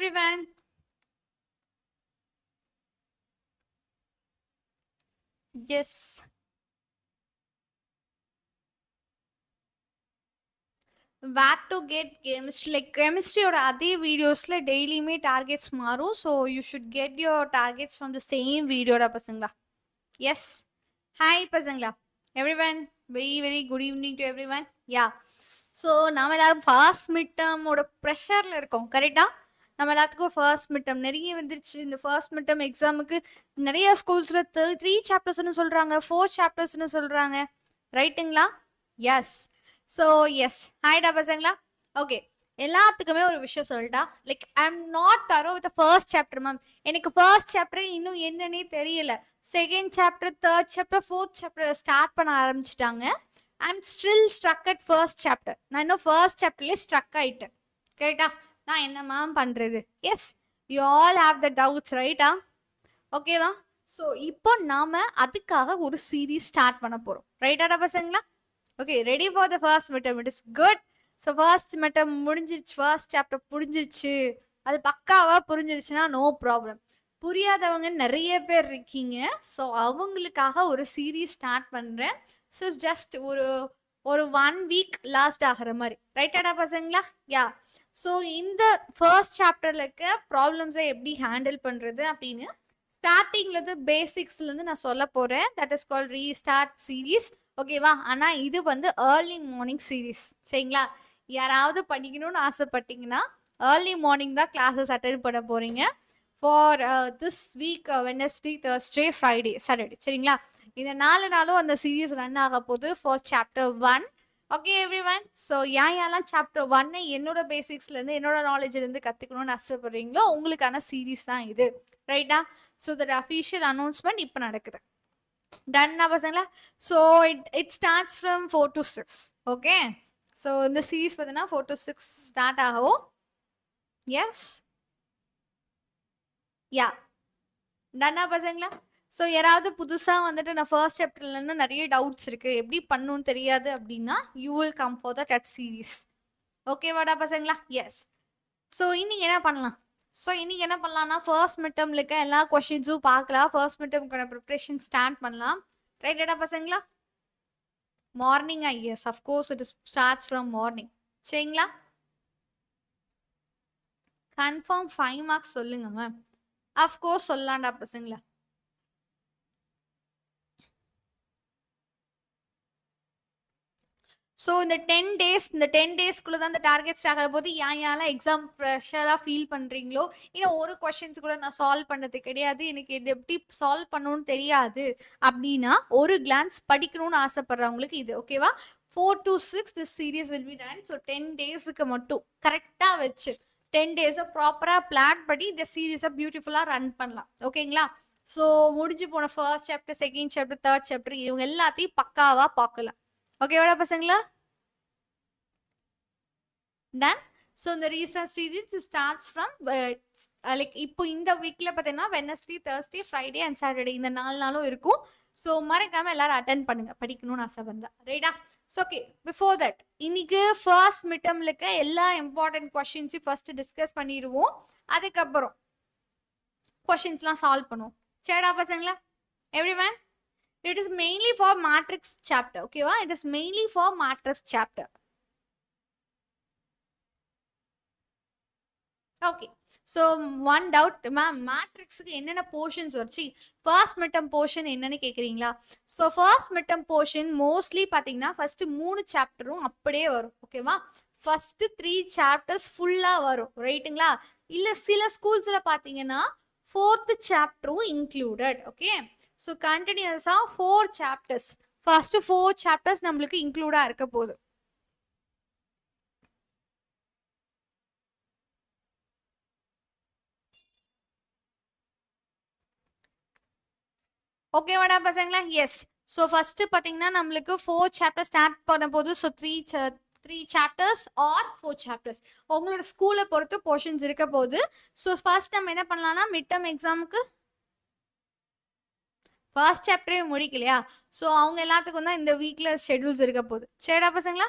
everyone. Yes. Where to get chemistry? Like chemistry or other videos like daily me targets maru. So you should get your targets from the same video da pasangla. Yes. Hi pasangla. Everyone. Very good evening to everyone. Yeah. So நாம் எல்லாரும் first மிட்டமோட ப்ரெஷரில் இருக்கோம் கரெக்டாக. நம்ம எல்லாத்துக்கும் first midterm நிறைய வந்துருச்சு. இந்த ஃபர்ஸ்ட் மிட்டம் எக்ஸாமுக்கு நிறைய ஸ்கூல்ஸில் 3 சாப்டர்ஸ்னு சொல்கிறாங்க, 4 சாப்டர்ஸ்னு சொல்கிறாங்க. ரைட்டுங்களா? எஸ். ஸோ எஸ், ஹாய்டா பசங்களா. ஓகே, எல்லாத்துக்குமே ஒரு விஷயம் சொல்லிட்டா. லைக் ஐ எம் நாட் தரோ வித் ஃபர்ஸ்ட் சாப்டர் மேம். எனக்கு ஃபர்ஸ்ட் சாப்டர் இன்னும் என்னன்னே தெரியல. Second chapter, third chapter, fourth chapter start பண்ண ஆரம்பிச்சிட்டாங்க. I'm still stuck at first chapter. நான் இன்னும் ஃபர்ஸ்ட் சாப்டர்லேயே ஸ்ட்ரக் ஆகிட்டேன். கரெக்டா? நான் என்ன மேம் பண்ணுறது? Yes, you all have the doubts ரைட்டா? ஓகேவா? ஸோ இப்போ நாம் அதுக்காக ஒரு சீரீஸ் ஸ்டார்ட் பண்ண போகிறோம். ரைட்டாடா பசங்களா? Okay, ready for the first midterm. It is good. So first midterm முடிஞ்சிருச்சு, ஃபர்ஸ்ட் சாப்டர் புரிஞ்சிருச்சு. அது பக்காவாக புரிஞ்சிருச்சுன்னா நோ ப்ராப்ளம். புரியாதவங்க நிறைய பேர் இருக்கீங்க. ஸோ அவங்களுக்காக ஒரு சீரீஸ் ஸ்டார்ட் பண்ணுறேன். ஸோ ஜஸ்ட் ஒரு 1 வீக் லாஸ்ட் ஆகிற மாதிரி. ரைட்டாடா பசங்களா? யா. ஸோ இந்த ஃபர்ஸ்ட் சாப்டரில் இருக்க ப்ராப்ளம்ஸை எப்படி ஹேண்டில் பண்ணுறது அப்படின்னு ஸ்டார்டிங்லேருந்து பேசிக்ஸ்லேருந்து நான் சொல்ல போகிறேன். That is call restart series. ஓகேவா? ஆனால் இது வந்து ஏர்லி மார்னிங் சீரீஸ். சரிங்களா? யாராவது படிக்கணும்னு ஆசைப்பட்டீங்கன்னா ஏர்லி மார்னிங் தான் கிளாஸஸ் அட்டென்ட் பண்ண போகிறீங்க for this week Wednesday, Thursday, Friday, Saturday. சரிங்களா? இந்த 4 நாளும் அந்த சீரீஸ் ரன் ஆக போகுது. First chapter 1. Okay every one. So யாரெல்லாம் சாப்டர் 1 என்னோட பேசிக்ஸ்லேருந்து என்னோட நாலேஜ்லேருந்து கற்றுக்கணும்னு ஆசைப்படுறீங்களோ உங்களுக்கான சீரீஸ் தான் இது. ரைட்டா? ஸோ தட் அஃபீஷியல் அனௌன்ஸ்மெண்ட் இப்போ நடக்குது. டன்னா பசங்களா? So it starts from 4 to 6. Okay, so இந்த சீரீஸ் பார்த்தீங்கன்னா 4 to 6 ஸ்டார்ட் ஆகும். எஸ், யா. டன்னா பசங்களா? ஸோ யாராவது புதுசாக வந்துட்டு நான் ஃபர்ஸ்ட் சாப்டர்லேருந்து நிறைய டவுட்ஸ் இருக்குது, எப்படி பண்ணணும்னு தெரியாது அப்படின்னா you will come for that series. ஓகேவாடா பசங்களா? எஸ். ஸோ இன்னைக்கு என்ன பண்ணலாம்? ஸோ இன்னைக்கு என்ன பண்ணலாம்னா ஃபர்ஸ்ட் மிட்டம்ல இருக்க எல்லா கொஷின்ஸும் பார்க்கலாம். ஃபர்ஸ்ட் மிட்டம்க்கான ப்ரிப்ரேஷன் ஸ்டார்ட் பண்ணலாம். ரைட்டடா பசங்களா? மார்னிங்கா? Yes, of course it is starts from morning. சரிங்களா? கன்ஃபார்ம் 5 மார்க்ஸ் சொல்லுங்க மேம். அஃப்கோர்ஸ் சொல்லலாம்டா பசங்களா. ஸோ இந்த 10 டேஸ்க்குள்ளே தான் இந்த டார்கெட் ஸ்டார்ட் ஆக போது. யாரெல்லாம் எக்ஸாம் ப்ரெஷராக ஃபீல் பண்ணுறீங்களோ, இன்னும் ஒரு கொஷின்ஸ் கூட நான் சால்வ் பண்ணது கிடையாது, எனக்கு இது எப்படி சால்வ் பண்ணணும்னு தெரியாது அப்படின்னா ஒரு கிளான்ஸ் படிக்கணும்னு ஆசைப்படுறவங்களுக்கு இது ஓகேவா? 4 to 6 this series will be done. So 10 டேஸுக்கு மட்டும் கரெக்டாக வச்சு 10 டேஸை ப்ராப்பராக பிளான் பண்ணி இந்த சீரீஸை பியூட்டிஃபுல்லாக ரன் பண்ணலாம். ஓகேங்களா? ஸோ முடிஞ்சு போன first chapter, second chapter, third chapter இவங்க எல்லாத்தையும் பக்காவாக பார்க்கலாம். ஓகேவாடா பசங்களா? டன். ஸோ இந்த restart series starts from like இப்போ இந்த வீக்கில் பார்த்தீங்கன்னா Wednesday, Thursday, Friday and Saturday இந்த 4 நாளும் இருக்கும். ஸோ மறக்காமல் எல்லாரும் அட்டென்ட் பண்ணுங்க படிக்கணும்னு ஆசை வந்தா. ரைட்டா? ஸோ ஓகே, பிஃபோர் தட் இன்னைக்கு ஃபர்ஸ்ட் மிட்டம்ல இருக்க எல்லா இம்பார்ட்டன்ட் கொஷின்ஸையும் ஃபர்ஸ்ட் டிஸ்கஸ் பண்ணிடுவோம். அதுக்கப்புறம் கொஷின்ஸ்லாம் சால்வ் பண்ணுவோம். சரிடா பசங்களா? Every one, it is mainly for matrix chapter. Okay va? It is mainly for matrix chapter. Okay, so one doubt ma'am, matrix க்கு என்னென்ன portions வருச்சு? first midterm portion என்னன்னு கேக்குறீங்களா? so first midterm portion mostly பாத்தீங்கன்னா first 3 சாப்டரும் அப்படியே வரும். ஓகேவா? first 3 chapters ஃபுல்லா வரும். ரைட்டுங்களா? இல்ல சில ஸ்கூல்ஸ்ல பாத்தீங்கன்னா 4th சாப்டரும் இன்க்ளூடட். ஓகே, ஸோ கண்டினியூஸாக 4 சாப்டர்ஸ், ஃபர்ஸ்ட் 4 சாப்டர்ஸ் நம்மளுக்கு இன்க்ளூடாக இருக்க போகுது. ஓகேவாடா பசங்களா? எஸ். ஸோ ஃபர்ஸ்ட் பார்த்தீங்கன்னா நம்மளுக்கு 4 சாப்டர் ஸ்டார்ட் பண்ண போது. ஸோ 3 சாப்டர்ஸ் ஆர் 4 சாப்டர்ஸ் உங்களோட ஸ்கூலை பொறுத்து போர்ஷன்ஸ் இருக்க போகுது. ஸோ ஃபர்ஸ்ட் நம்ம என்ன பண்ணலாம்னா மிட்டம் எக்ஸாமுக்கு ஃபர்ஸ்ட் சாப்டரே முடிக்கலையா? ஸோ அவங்க எல்லாத்துக்கும் தான் இந்த வீக்ல ஷெட்யூல்ஸ் இருக்க போகுது. சரிடா பசங்களா?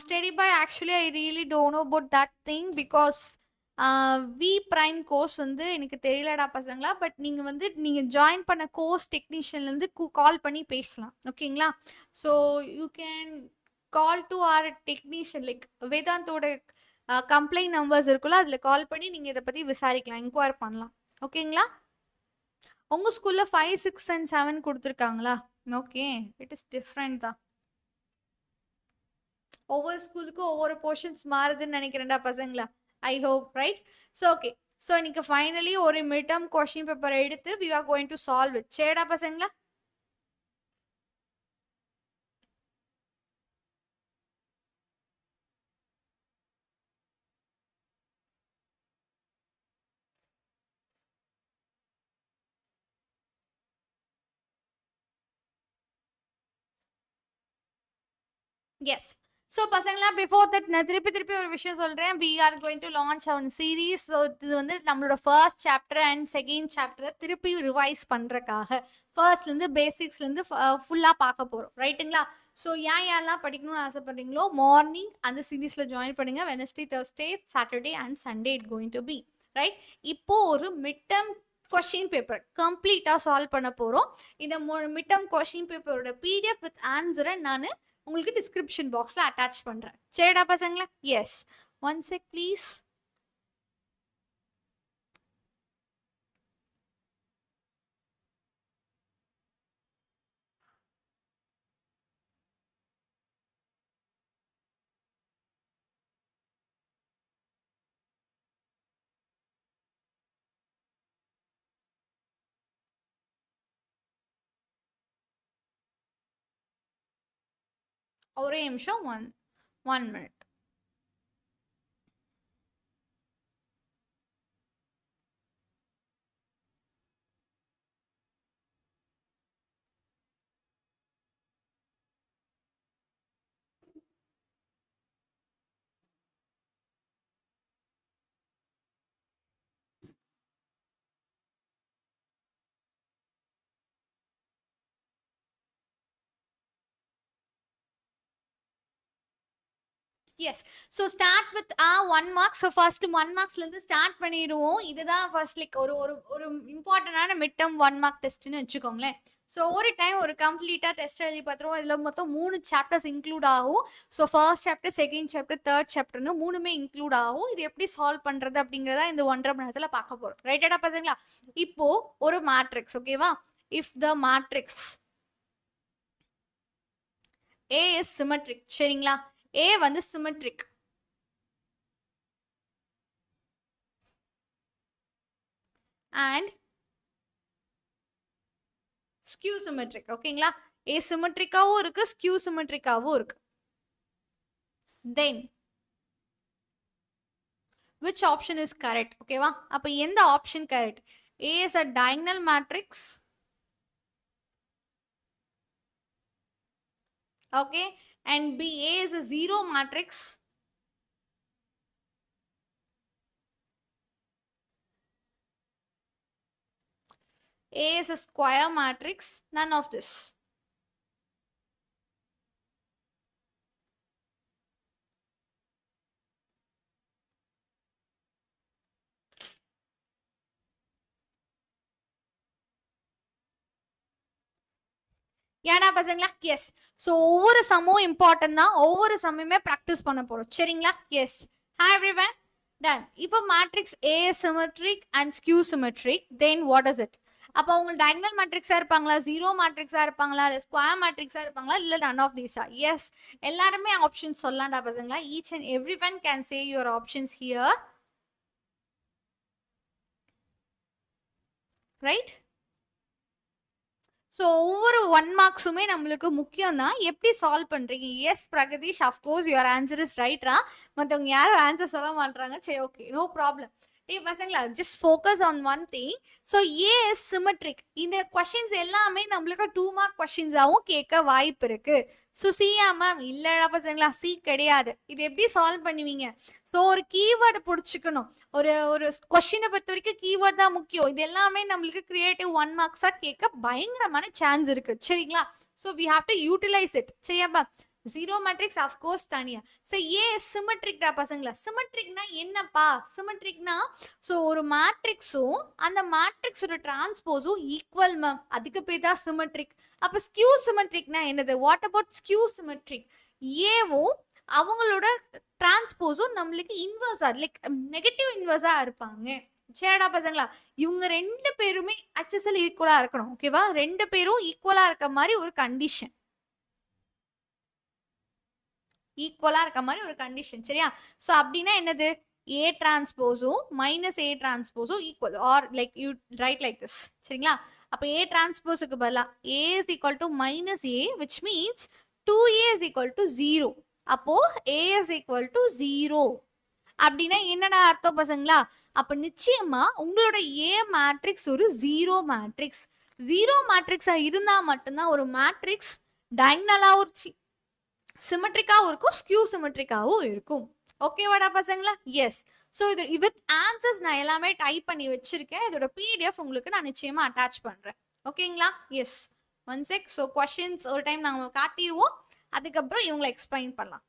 Steady boy, actually I really don't know about that thing because we prime course வந்து எனக்கு தெரியலடா பசங்களா. பட் நீங்கள் வந்து நீங்கள் ஜாயின் பண்ண கோர்ஸ் டெக்னீஷியன்லேருந்து கால் பண்ணி பேசலாம், ஓகேங்களா? So you can call to our technician, like வேதாந்தோட கம்ப்ளைண்ட் நம்பர்ஸ் இருக்குல்ல, அதில் கால் பண்ணி நீங்கள் இதை பற்றி விசாரிக்கலாம், என்கொயர் பண்ணலாம், ஓகேங்களா? உங்கள் ஸ்கூலில் 5, 6 and 7 கொடுத்துருக்காங்களா? ஓகே, இட் இஸ் டிஃப்ரெண்ட் தான். ஒவ்வொரு ஸ்கூலுக்கும் ஒவ்வொரு போர்ஷன்ஸ் மாறுதுன்னு நினைக்கிறேன்டா பசங்களா. I hope, right? So okay, so இன்னைக்கு ஃபைனலி ஒரு மிட் டேர்ம் கொஸ்டின் பேப்பர் எடுத்து we are going to solve it. சரிடா பசங்களா? எஸ். ஸோ பசங்களா, பிஃபோர் தட் நான் திருப்பி ஒரு விஷயம் சொல்கிறேன். We are going to launch our series. So இது வந்து நம்மளோட ஃபர்ஸ்ட் சாப்டர் அண்ட் செகண்ட் சாப்டரை திருப்பி ரிவைஸ் பண்ணுறக்காக ஃபர்ஸ்ட்லேருந்து பேசிக்ஸ்லேருந்து ஃபுல்லாக பார்க்க போகிறோம், ரைட்டுங்களா? ஸோ யாரெல்லாம் படிக்கணும்னு ஆசைப்படுறீங்களோ மார்னிங் அந்த சீரீஸில் ஜாயின் பண்ணுங்கள். Wednesday, Thursday, Saturday and Sunday it going to be, right? இப்போது ஒரு மிட் டேர்ம் கொஸ்டின் பேப்பர் கம்ப்ளீட்டாக சால்வ் பண்ண போகிறோம். இந்த மிட் டேர்ம் கொஸ்டின் பேப்பரோட பிடிஎஃப் வித் ஆன்சரை நான் உங்களுக்கு டிஸ்கிரிப்ஷன் பாக்ஸ்ல அட்டாச் பண்றேன். சரிடா பசங்களா? Yes, one check please. ஒரே நிமிஷம், one minute. Yes. So start with 1 mark. So first 1 மார்க்ஸ்லேருந்து ஸ்டார்ட் பண்ணிடுவோம். இதுதான் ஃபர்ஸ்ட் லைக் ஒரு ஒரு ஒரு இம்பார்ட்டண்டான மிட் டேர்ம் 1 மார்க் டெஸ்ட்னு வச்சுக்கோங்களேன். ஸோ ஒரு டைம் ஒரு கம்ப்ளீட்டாக டெஸ்ட் எழுதி பார்த்துருவோம். இதில் மொத்தம் 3 சாப்டர்ஸ் இன்க்ளூட் ஆகும். So first chapter, second chapter, third சாப்டர்னு 3மே இன்க்ளூட் ஆகும். இது எப்படி சால்வ் பண்ணுறது அப்படிங்கிறத இந்த 1.5 மணி நேரத்தில் பார்க்க போகிறோம், ரைட்டடா பசங்களா? இப்போ ஒரு மேட்ரிக்ஸ், ஓகேவா? If the matrix A is symmetric, சரிங்களா? A வந்து symmetric and skew symmetric, ஓகேங்களா? A symmetric-ஆவும் இருக்கு, skew symmetric-ஆவும் இருக்கு. Then which option is correct? ஓகேவா? அப்ப எந்த option correct? A is a diagonal matrix, okay, and B, A is a zero matrix, A is a square matrix, none of this. ஏடா பசங்களா? Yes. So ஒவ்வொரு சம்மும் important தான், ஒவ்வொரு சம்மையுமே practice பண்ண போகிறோம், சரிங்களா? Yes. Hi everyone, done. If a matrix A symmetric and skew symmetric, then what is it? அப்போ அவங்க டயகனல் மேட்ரிக்ஸாக இருப்பாங்களா, ஜீரோ மேட்ரிக்ஸாக இருப்பாங்களா, இல்லை ஸ்கொயர் மேட்ரிக்ஸாக இருப்பாங்களா, இல்லை நன் ஆஃப் தீஸா? எஸ், எல்லாருமே ஆப்ஷன்ஸ் சொல்லலாம்டா பசங்களா. Each and every one can say your options here, right? So ஒவ்வொரு 1 மார்க்ஸுமே நம்மளுக்கு முக்கியம் தான். எப்படி சால்வ் பண்ணுறீங்க? Yes Pragadeesh, of course your answer is ரைட்ரா. மற்றவங்க யாரும் ஆன்சர் சொல்ல மாட்டாங்க. சரி, ஓகே, நோ ப்ராப்ளம். டே பசங்களா, just focus on one thing. So A is symmetric. இந்த கொஷின்ஸ் எல்லாமே நம்மளுக்கு 2 மார்க் கொஷின்ஸாகவும் கேட்க வாய்ப்பு இருக்கு. ஸோ சியா மேம்? இல்லைடா பசங்களா, சி கிடையாது. இது எப்படி சால்வ் பண்ணுவீங்க? ஸோ ஒரு கீவேர்டு பிடிச்சிக்கணும். ஒரு ஒரு கொஸ்டினை பொறுத்த வரைக்கும் கீவேர்ட் தான் முக்கியம். இது எல்லாமே நம்மளுக்கு கிரியேட்டிவ் 1 மார்க்ஸாக கேட்க பயங்கரமான சான்ஸ் இருக்கு, சரிங்களா? So we have to utilise it, சரியாப்பா? ஜீரோ மேட்ரிக்ஸ் அஃப்கோர்ஸ் தனியா. ஸோ ஏ சிமெட்ரிக்டா பசங்களா? சிமெட்ரிக்னா என்னப்பா? சிமெட்ரிக்னா ஸோ ஒரு மேட்ரிக்ஸும் அந்த மேட்ரிக்ஸோட டிரான்ஸ்போஸும் ஈக்குவல் மேம், அதுக்கு பேர் தான் சிமெட்ரிக். அப்போ ஸ்கியூ சிமெட்ரிக்னா என்னது? What about skew symmetric? ஏவும் அவங்களோட டிரான்ஸ்போஸும் நம்மளுக்கு இன்வர்ஸா லைக் நெகட்டிவ் இன்வர்ஸா இருப்பாங்க. சரிடா பசங்களா? இவங்க ரெண்டு பேருமே HSL ஈக்குவலா இருக்கணும். ஓகேவா? ரெண்டு பேரும் ஈக்குவலா இருக்க மாதிரி ஒரு கண்டிஷன், ஈக்குவலா இருக்க மாதிரி ஒரு கண்டிஷன். சரியா? ஸோ அப்படின்னா என்னது? ஏ டிரான்ஸ்போஸும் மைனஸ் ஏ டிரான்ஸ்போஸும் equal, or like you write like this. சரிங்களா? அப்போ ஏ டிரான்ஸ்போஸுக்கு பதிலா A is equal to minus A, which means 2a is equal to 0. அப்போ a இஸ் ஈக்குவல் டு 0 அப்படின்னா என்னடா அர்த்தம் பசங்களா? அப்ப நிச்சயமா உங்களோட ஏ மேட்ரிக்ஸ் ஒரு ஜீரோ மேட்ரிக்ஸ். ஜீரோ மேட்ரிக்ஸா இருந்தா மட்டும்தான் ஒரு மேட்ரிக்ஸ் டயகனலாவும் சிமெட்ரிக்காவும் இருக்கும், ஸ்கியூ சிமெட்ரிக்காவும் இருக்கும். ஓகேவாடா பசங்களா? எஸ். ஸோ இது வித் ஆன்சர்ஸ் நான் எல்லாமே டைப் பண்ணி வச்சிருக்கேன். இதோட PDF உங்களுக்கு நான் நிச்சயமா அட்டாச் பண்றேன். ஓகேங்களா? Yes. One check. So questions ஒரு டைம் நாங்கள் காட்டிடுவோம், அதுக்கப்புறம் இவங்களை எக்ஸ்பிளைன் பண்ணலாம்.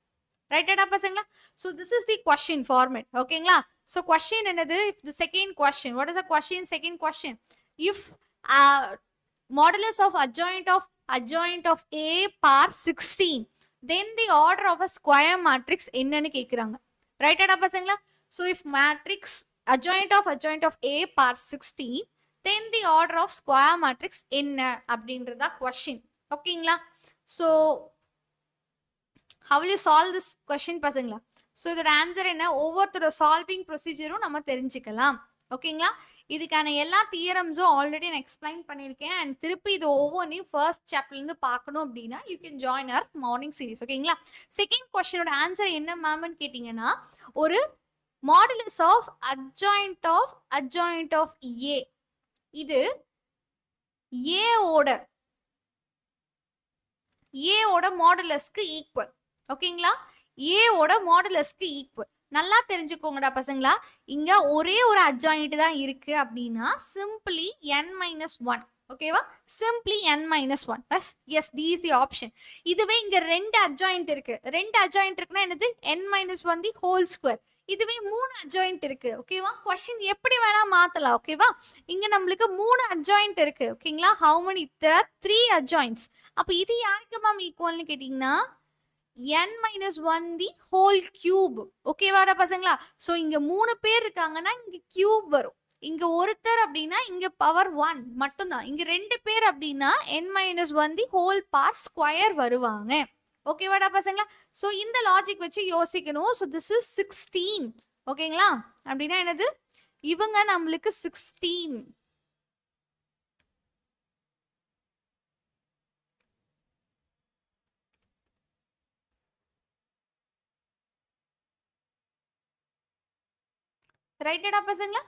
ரைட்டடா பசங்களா? So this is the question format. ஓகேங்களா? ஸோ கொஸ்டின் என்னது? The second question. What is the question? Second question. If modulus of adjoint of A par 16, then the order of a square matrix என்னன்னு கேக்குறாங்க. ரைட்டடா பசங்களா? So if matrix adjoint of A par 16, then the order of square matrix என்ன அப்படின்றதா question. ஓகேங்களா? So how will you solve this question பசங்களா? So இதோட answer என்ன? ஒவ்வொருத்தரோட சால்விங் ப்ரொசீஜரும் நம்ம தெரிஞ்சுக்கலாம். ஓகேங்களா? இதுக்கான எல்லா தியரம்ஸும் ஆல்ரெடி நான் எக்ஸ்பிளைன் பண்ணியிருக்கேன். அண்ட் திருப்பி இது ஒவ்வொன்றையும் ஃபர்ஸ்ட் சாப்டர்லேருந்து பார்க்கணும் அப்படின்னா you can join our morning series. ஓகேங்களா? செகண்ட் கொஸ்டினோட ஆன்சர் என்ன மேம்னு கேட்டிங்கன்னா, ஒரு modulus of adjoint of A, இது ஏவோட மாடுலஸ்க்கு ஈக்குவல். ஓகேங்களா? ஏவோட மாடுலஸ்க்கு ஈக்குவல். நல்லா தெரிஞ்சுக்கோங்கடா பசங்களா. இங்க ஒரே ஒரு அட்ஜாயிண்ட் தான் இருக்கு அப்படின்னா சிம்பிளி n-1. ஓகேவா? Simply n-1. Yes, D is the option. இதுவே இங்க ரெண்டு அட்ஜாயிண்ட் இருக்கு. ரெண்டு அட்ஜாயிண்ட் இருக்குன்னா என்னது? n-1 the whole square. இதுவே மூணு அட்ஜாயிண்ட் இருக்கு. ஓகேவா? கொஸ்டின் எப்படி வேணா மாத்தலாம். ஓகேவா? இங்க நம்மளுக்கு மூணு அட்ஜாயிண்ட் இருக்கு. ஓகேங்களா? How many? There are 3 adjoints. அப்ப இது யாருக்கு மேம் ஈக்குவல்னு கேட்டீங்கன்னா n-1 தி ஹோல் கியூப். ஓகேவாடா பசங்களா? ஸோ இங்க மூணு பேர் இருக்காங்கன்னா இங்க கியூப் வரும். இங்க ஒருத்தர் அப்படின்னா இங்க பவர் 1 மட்டும்தான். இங்க ரெண்டு பேர் அப்படின்னா n-1 the whole bar square வருவாங்க. ஓகேவாடா பசங்களா? ஸோ இந்த லாஜிக் வச்சு யோசிக்கணும். So this is 16. ஓகேங்களா? அப்படின்னா என்னது? இவங்க நம்மளுக்கு 16. ரைட்டடா பசங்களா?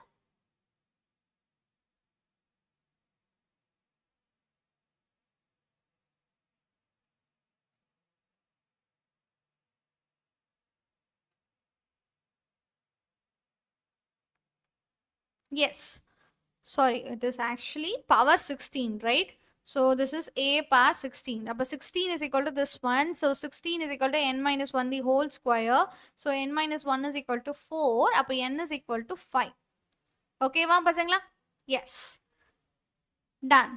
Yes. Sorry, it is actually power 16, right? So this is A power 16. Now 16 is equal to this one. So 16 is equal to n-1 the whole square. So n-1 is equal to 4. Now n is equal to 5. Okay, va pasangla? Yes. Done.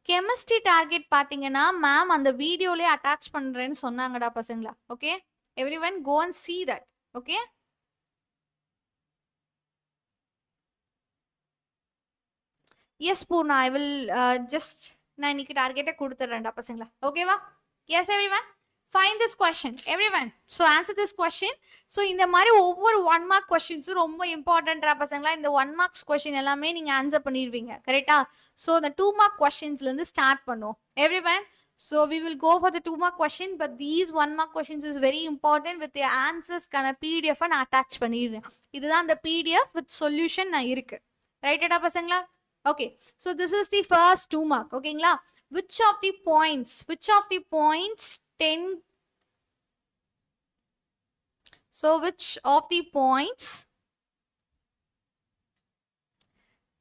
Chemistry target பாத்தீங்கன்னா ma'am அந்த வீடியோலயே attach பண்றேன்னு சொன்னாங்கடா பசங்களா. Okay, everyone go and see that. Okay. Yes, Purna, I will just நான் இன்னைக்கு டார்கெட்டை கொடுத்துறேன்டா பசங்களா. ஓகேவா? Yes, everyone. Find this question, everyone. So answer this question. So இந்த மாதிரி ஒவ்வொரு 1 mark questions ரொம்ப இம்பார்ட்டன்டா பசங்களா. இந்த 1 marks question எல்லாமே நீங்க ஆன்சர் பண்ணிடுவீங்க. கரெக்டா? So the 2 mark questionsல இருந்து ஸ்டார்ட் பண்ணுவோம். Everyone. So we will go for the 2 mark question, but these 1 mark questions is very important. With the answers கான PDF நான் அட்டாச் பண்ணிடுறேன். இதுதான் அந்த PDF with solution நான் இருக்கு. ரைட்டடா பசங்களா? Okay, so this is the first 2 mark. ஓகேங்களா? Which of the points 10? So which of the points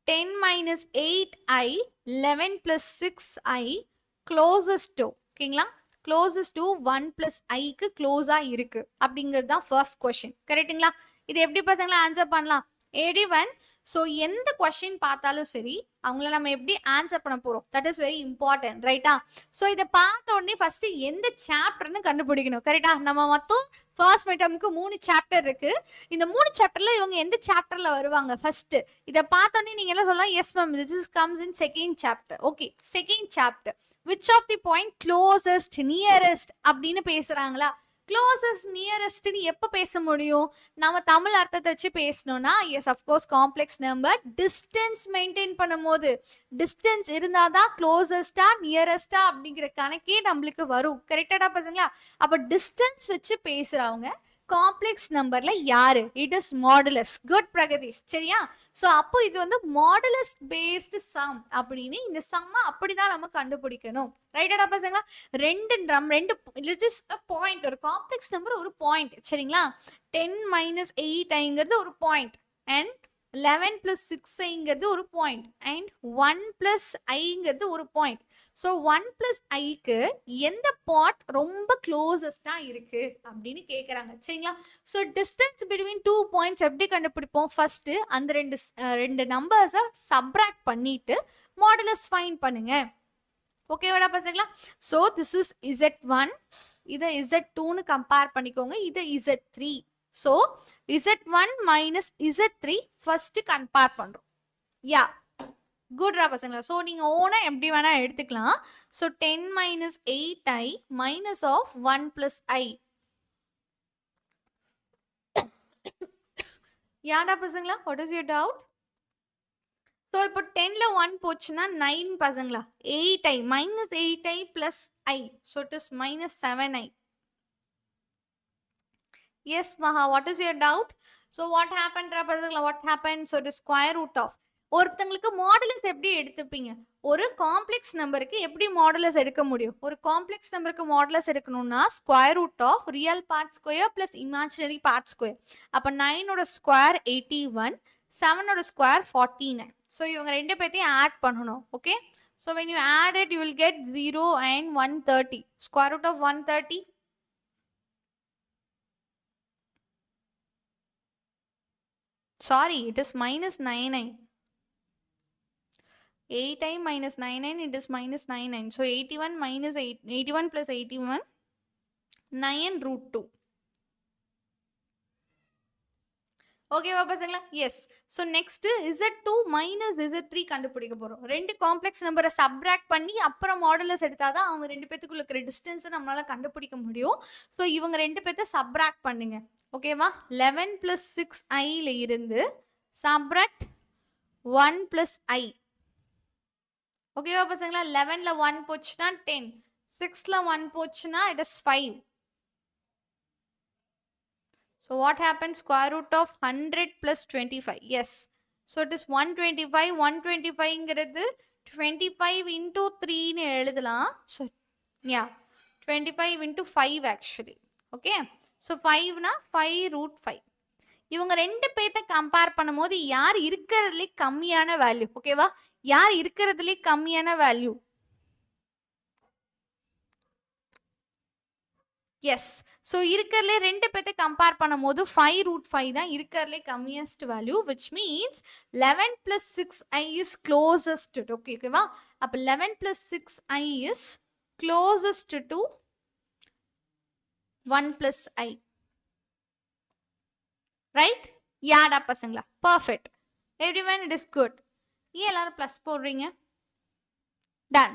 10 minus 8i, 11 plus 6i, closest to ஓகேங்களா closest to 1 plus iக்கு க்ளோஸா இருக்கு அப்படிங்கிறது தான் ஃபர்ஸ்ட் கொஸ்டின் கரெக்ட்டுங்களா இது எப்படி பசங்களா ஆன்சர் பண்ணலாம் anyone ஸோ எந்த கொஸ்டின் பார்த்தாலும் சரி அவங்கள நம்ம எப்படி ஆன்சர் பண்ண போறோம் தட் இஸ் வெரி இம்பார்ட்டன்ட் ரைட்டா ஸோ இதை பார்த்த உடனே ஃபர்ஸ்ட் எந்த சாப்டர்னு கண்டுபிடிக்கணும் கரெக்டா நம்ம மொத்தம் ஃபர்ஸ்ட் மிட்டர்முக்கு 3 சாப்டர் இருக்கு இந்த 3 சாப்டர்ல இவங்க எந்த சாப்டர்ல வருவாங்க ஃபர்ஸ்ட் இதை பார்த்த உடனே நீங்க என்ன சொல்லலாம் yes ma'am this is comes in second chapter okay second chapter which of the point closest nearest அப்படின்னு பேசுறாங்களா closest nearest னு எப்ப பேச முடியும் நாம தமிழ் அர்த்தத்தை வச்சு பேசணும்னா yes of course complex number distance maintain பண்ணும்போது டிஸ்டன்ஸ் இருந்தாதான் க்ளோசஸ்டா நியரஸ்டா அப்படிங்கிற கணக்கே நம்மளுக்கு வரும் கரெக்டாடா பசங்களா அப்ப டிஸ்டன்ஸ் வச்சு பேசுறவங்க காம்ப்ளெக்ஸ் நம்பர்ல யாரு it is modulus good Pragadeesh சரியா சோ அப்போ இது வந்து மாடுலஸ் பேஸ்டு சம் அப்படின்னு இந்த சம்மை அப்படிதான் நம்ம கண்டுபிடிக்கணும் ரைட்டடா பசங்களா ரெண்டு பாயிண்ட் ஒரு காம்ப்ளெக்ஸ் நம்பர் ஒரு பாயிண்ட் சரிங்களா 10 minus 8 ஒரு பாயிண்ட் அண்ட் 11 plus 6 ஒரு பாயிண்ட் அண்ட் 1 plus i ஒரு பாயிண்ட் ஸோ 1 plus iக்கு எந்த பாட் ரொம்ப க்ளோசஸ்டா இருக்கு அப்படின்னு கேட்குறாங்க சரிங்களா ஸோ டிஸ்டன்ஸ் பிட்வீன் 2 பாயிண்ட்ஸ் எப்படி கண்டுபிடிப்போம் ஃபர்ஸ்ட் அந்த ரெண்டு நம்பர்ஸை சப்ராக்ட் பண்ணிட்டு மாடுலஸ் ஃபைண்ட் பண்ணுங்க ஓகேவாடா பசங்களா ஸோ திஸ் இஸ் Z1 இதை Z2னு கம்பேர் பண்ணிக்கோங்க இதை Z3 so Z1 minus Z3 first compare பண்றோம் yeah good ரா பசங்களா so நீங்க ஓனா எப்படி வேணா எடுத்துக்கலாம் so 10 minus 8i minus of 1 plus i யாடா பசங்களா what is your doubt so இப்போ 10ல 1 போச்சுன்னா 9 பசங்களா 8i minus 8i plus i so it is minus 7i yes Maha what is your doubt so what happened what happened so the square root of ஒருத்தங்களுக்கு modulus எப்படி எடுத்துப்பீங்க ஒரு complex நம்பருக்கு எப்படி modulus எடுக்க முடியும் ஒரு காம்ப்ளெக்ஸ் நம்பருக்கு மாடுலஸ் எடுக்கணும்னா square root of real part square plus imaginary part square அப்ப 9 ஓட ஸ்கொயர் 81 7 ஓட ஸ்கொயர் 49 so இவங்க ரெண்டு பேத்தையும் ஆட் பண்ணணும் okay so when you add it you will get 0 and 130 square root of 130 sorry it is minus 9i 8i minus 9i it is minus 9i so 81 minus 81 plus 81 9 root 2 okay பசங்களா yes so next Z2 minus Z3 கண்டுபிடிக்க போறோம் ரெண்டு complex நம்பரை subtract பண்ணி அப்புறம் modulus எடுத்தாதான் அவங்க ரெண்டு பேத்துக்குள்ள இருக்கிற டிஸ்டன்ஸ் நம்மளால கண்டுபிடிக்க முடியும் so இவங்க ரெண்டு பேத்தை சப்ராக்ட் பண்ணுங்க ஓகேவா 11 plus 6i ல இருந்து சப்ராக்ட் 1 plus i ஓகேவா பசங்களா 11ல 1 போச்சுன்னா 10 6ல 1 போச்சுன்னா it is 5 so what happens square root of 100 plus 25 yes so it is 125 ங்கிறது 25 into 3 னு எழுதலாம் so yeah 25 into 5 actually okay so 5 னா 5 root 5 இவங்க ரெண்டு பேத்தை கம்பேர் பண்ணும்போது யார் இருக்கிறதுலே கம்மியான வேல்யூ ஓகேவா யார் இருக்கிறதுலே கம்மியான வேல்யூ எஸ் ஸோ இருக்கிறதுலே ரெண்டு பேத்தை கம்பேர் பண்ணும்போது 5 root 5 தான் இருக்கிறதுலே கம்மியஸ்ட் value which means 11 plus 6i is closest ஓகேவா அப்போ 11 plus 6i is closest to 1 plus i right யாடா பசங்களா perfect everyone it is good ஏன் எல்லாரும் ப்ளஸ் போடுறீங்க டன்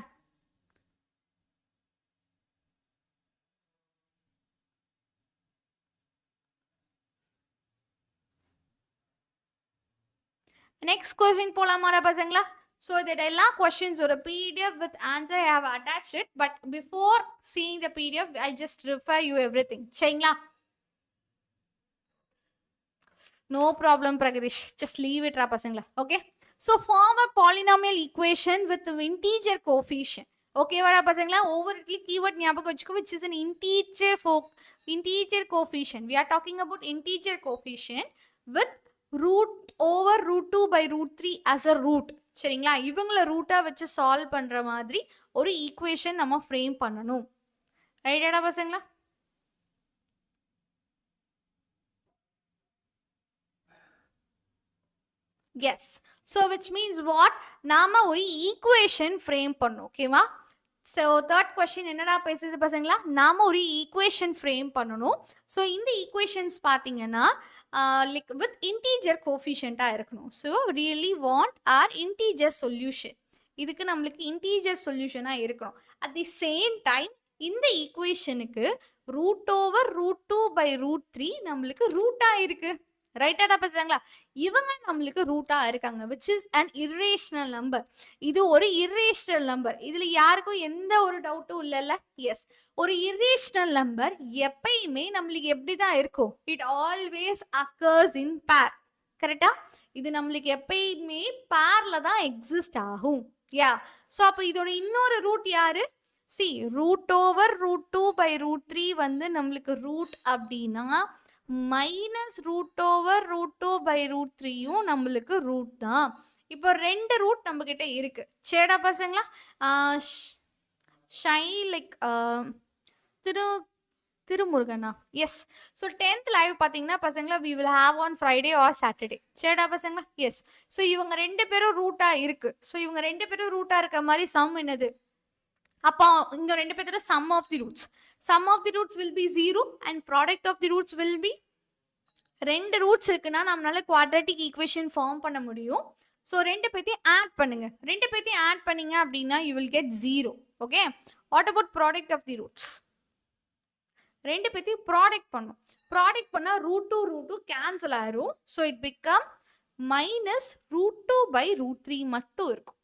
next question போலாமாடா பசங்களா so that எல்லா questions ஒரு pdf with answer I have attached it but before seeing the pdf I just refer you everything சரிங்களா no problem Pragadish just leave it ரா பசங்களா okay so form a polynomial equation with integer coefficient okay வாடா பசங்களா over it keyword ஞாபகம் வச்சுக்கோ which is an integer coefficient we are talking about integer coefficient with root over root 2 by root 3 as a root சரிங்களா? இவங்கள ரூட்டா வச்சு solve பண்ற மாதிரி ஒரு ஈக்குவேஷன் நம்ம ஃப்ரேம் பண்ணணும். ரைட்டாடா பசங்களா? Yes. So which means what? நாம ஒரு ஈக்குவேஷன் ஃப்ரேம் பண்ணணும். ஓகேவா? ஸோ தேர்ட் கொஸ்டின் என்னடா பேசுது பசங்களா? நாம ஒரு ஈக்குவேஷன் ஃப்ரேம் பண்ணணும். ஸோ இந்த ஈக்குவேஷன்ஸ் பார்த்தீங்கன்னா லைக் வித் இன்டீஜர் கோஃபிஷியண்ட்டாக இருக்கணும். So really want our integer solution. இதுக்கு நம்மளுக்கு இன்டீஜர் சொல்யூஷனாக இருக்கணும். அட் தி சேம் டைம் இந்த ஈக்குவேஷனுக்கு √/√2/√3 நம்மளுக்கு ரூட்டாக இருக்கு. ரைட்டாடா பசங்களா? இவங்க நம்மளுக்கு ரூட்டா இருக்காங்க which is an irrational number. இது ஒரு irrational number. இதுல யாருக்கும் எந்த ஒரு டவுட்டும் இல்லல்ல? எஸ். ஒரு irrational number எப்பயுமே நம்மளுக்கு எப்படிதான் இருக்கும்? It always occurs in pair. கரெக்டா? இது நம்மளுக்கு எப்பயுமே பேர்ல தான் எக்ஸிஸ்ட் ஆகும். யா. ஸோ அப்போ இதோட இன்னொரு ரூட் யாரு? சி √/√2/√3 வந்து நம்மளுக்கு ரூட் அப்படின்னா -√/√2/√3யும் நம்மளுக்கு ரூட் தான். இப்போ 2 ரூட் நம்ம கிட்ட இருக்கு. சரிடா பசங்களா? ஷை லைக் திருமுருகனா? எஸ். ஸோ 10th லைவ் பார்த்தீங்கன்னா பசங்களா we will have on Friday or Saturday. சரிடா பசங்களா? எஸ். ஸோ இவங்க 2 பேரும் ரூட்டா இருக்கு. ஸோ இவங்க 2 பேரும் ரூட்டா இருக்க மாதிரி சம் என்னது? அப்போ இங்க 2 பேரோட sum of the roots. Sum of the roots will be 0 and product of the roots will be 2 roots இருக்குன்னா நம்மளால குவாட்ராட்டிக் ஈக்குவேஷன் ஃபார்ம் பண்ண முடியும். ஸோ 2 பேத்தையும் ஆட் பண்ணுங்க. 2 பேத்தையும் ஆட் பண்ணீங்க அப்படின்னா you will get 0. Okay. What about product of the roots? 2 பேத்தையும் product பண்ணும். Product பண்ணா √2 கேன்சல் ஆயிரும். ஸோ இட் பிகம் -√2/√3 மட்டும் இருக்கும்.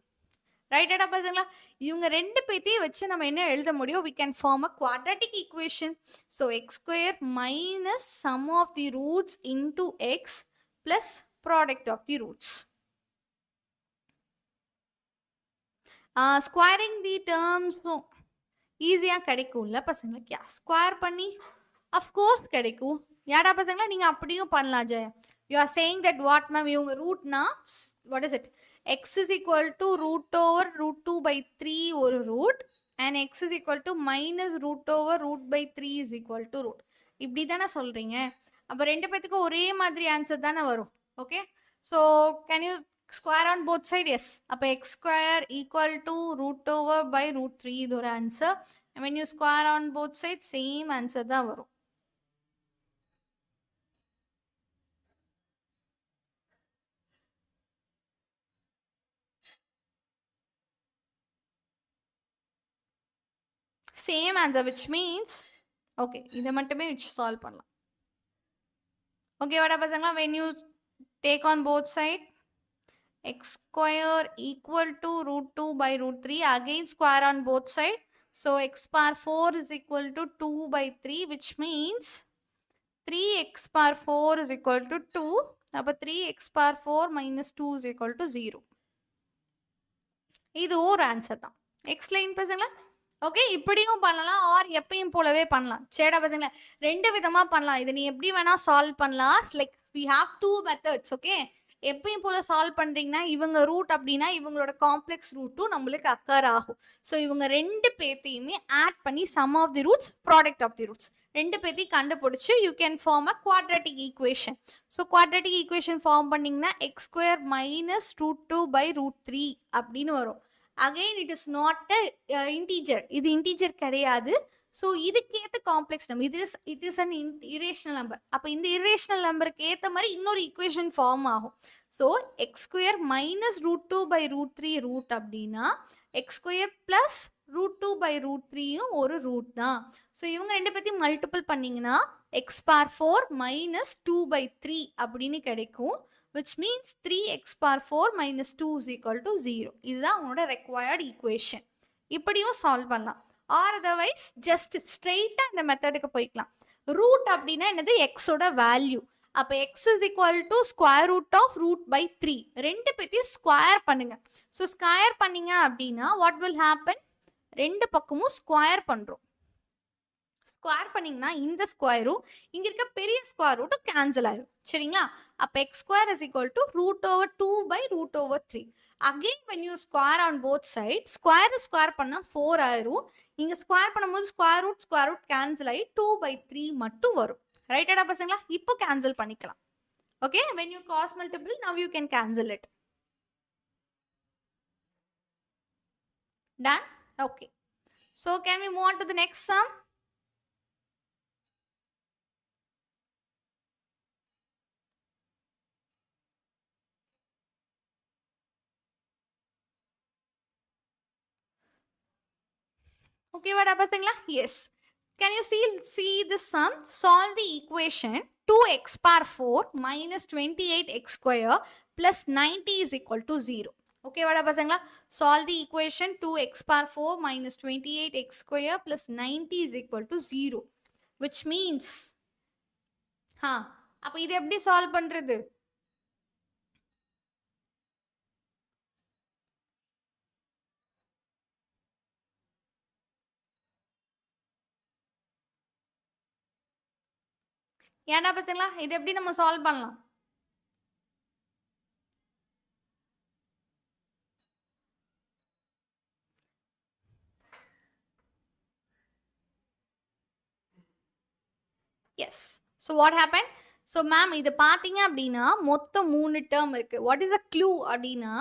ரைட்டாடா பசங்களா? இவங்க 2 பேத்தையும் வச்சு நம்ம என்ன எழுத முடியும்? we can form a quadratic equation. So x² minus sum of the roots into x plus product of the roots. Squaring the terms ஈஸியாக கிடைக்கும்ல பசங்களுக்கு? ஸ்கொயர் பண்ணி அஃப்கோர்ஸ் கிடைக்கும். யாடா பசங்களா? நீங்கள் அப்படியும் பண்ணலாம் Jaya. You are saying that what ma'am? இவங்க ரூட்னா what is it? x is equal to √/√2/3 ஒரு root and x is equal to -√/√3 is equal to root. இப்படி தானே சொல்றீங்க? அப்போ 2 பேத்துக்கு ஒரே மாதிரி ஆன்சர் தானே வரும். Okay. So can you square on both side? Yes. அப்போ x² equal to √/√3 இது ஒரு answer. when you square on both sides same answer தான் வரும். Same answer which means okay இதை மட்டுமே வச்சு சால்வ் பண்ணலாம். ஓகேவாடா பசங்களா? when you take on both sides x² equal to √2/√3 again square on both sides. So x⁴ is equal to 2/3 which means 3x⁴ is equal to 2. அப்போ 3x⁴ minus 2 is equal to 0. இது ஒரு answer தான். Explain பசங்களா? Okay. இப்படியும் பண்ணலாம் R எப்பயும் போலவே பண்ணலாம். சரிடா பசங்களா? 2 விதமா பண்ணலாம். இதை நீ எப்படி வேணா சால்வ் பண்ணலாம். Like we have 2 methods. Okay. எப்பயும் போல சால்வ் பண்றீங்கன்னா இவங்க ரூட் அப்படின்னா இவங்களோட காம்ப்ளெக்ஸ் ரூட்டும் நம்மளுக்கு அக்கர் ஆகும். ஸோ இவங்க 2 பேத்தையுமே ஆட் பண்ணி sum of the roots product of the roots 2 பேத்தையும் கண்டுபிடிச்சு you can form a quadratic equation. So quadratic equation form பண்ணிங்கன்னா x² minus √2/√3 அப்படின்னு வரும். Again it is not a integer. இது இன்டீஜர் கிடையாது. ஸோ இதுக்கு ஏற்ற complex number it is an irrational number. அப்போ இந்த இரேஷனல் நம்பருக்கு ஏற்ற மாதிரி இன்னொரு ஈக்குவேஷன் ஃபார்ம் ஆகும். ஸோ x² minus √2/√3 ரூட் அப்படின்னா x² plus √2/√3யும் ஒரு ரூட் தான். ஸோ இவங்க 2 பேத்தையும் மல்டிபிள் பண்ணிங்கன்னா x⁴ minus 2/3 அப்படின்னு கிடைக்கும். which means 3x⁴ minus 2 is equal to 0. இதுதான் உங்களோட required equation. இப்படியும் சால்வ் பண்ணலாம். ஆர் அதர்வைஸ் ஜஸ்ட் ஸ்ட்ரெயிட்டாக இந்த மெத்தடுக்கு போய்க்கலாம். ரூட் அப்படின்னா என்னது? எக்ஸோட வேல்யூ. அப்போ X is equal to square root of √3. 2 பேத்தையும் ஸ்கொயர் பண்ணுங்க. ஸோ ஸ்கொயர் பண்ணீங்க அப்படின்னா வாட் வில் ஹேப்பன்? 2 பக்கமும் ஸ்கொயர் பண்ணுறோம். ஸ்கொயர் பண்ணிங்கன்னா இந்த ஸ்கொயரும் இங்கே இருக்க பெரிய ஸ்கொயர் ரூட்டும் கேன்சல் ஆயிடும். சரிங்களா? அப்போ x² is equal to √2/√3. Again, when you square on both sides, square பண்ணா 4 ஆயிரும். இங்க ஸ்கொயர் பண்ணும்போது ஸ்கொயர் ரூட் கேன்சல் ஆகி 2/3 மட்டும் வரும். ரைட்டாடா பசங்களா? இப்போ கேன்சல் பண்ணிக்கலாம். Okay, when you cross multiple, now you can cancel it. Done? Okay. So can we move on to the next sum? Okay, what happened? Yes. Can you see this sum? Solve the equation 2x power 4 minus 28x square plus 90 is equal to 0. Okay, what happened? Solve the equation 2x power 4 minus 28x square plus 90 is equal to 0. Which means, அப்போ இது எப்படி solve பண்றது? ஏன்டா பசங்களா இது எப்படி நம்ம solve பண்ணலாம்? Yes. So what happen? So ma'am இது பார்த்தீங்க அப்படின்னா மொத்தம் 3 டேர்ம் இருக்கு. வாட் இஸ் அ க்ளூ அப்படின்னா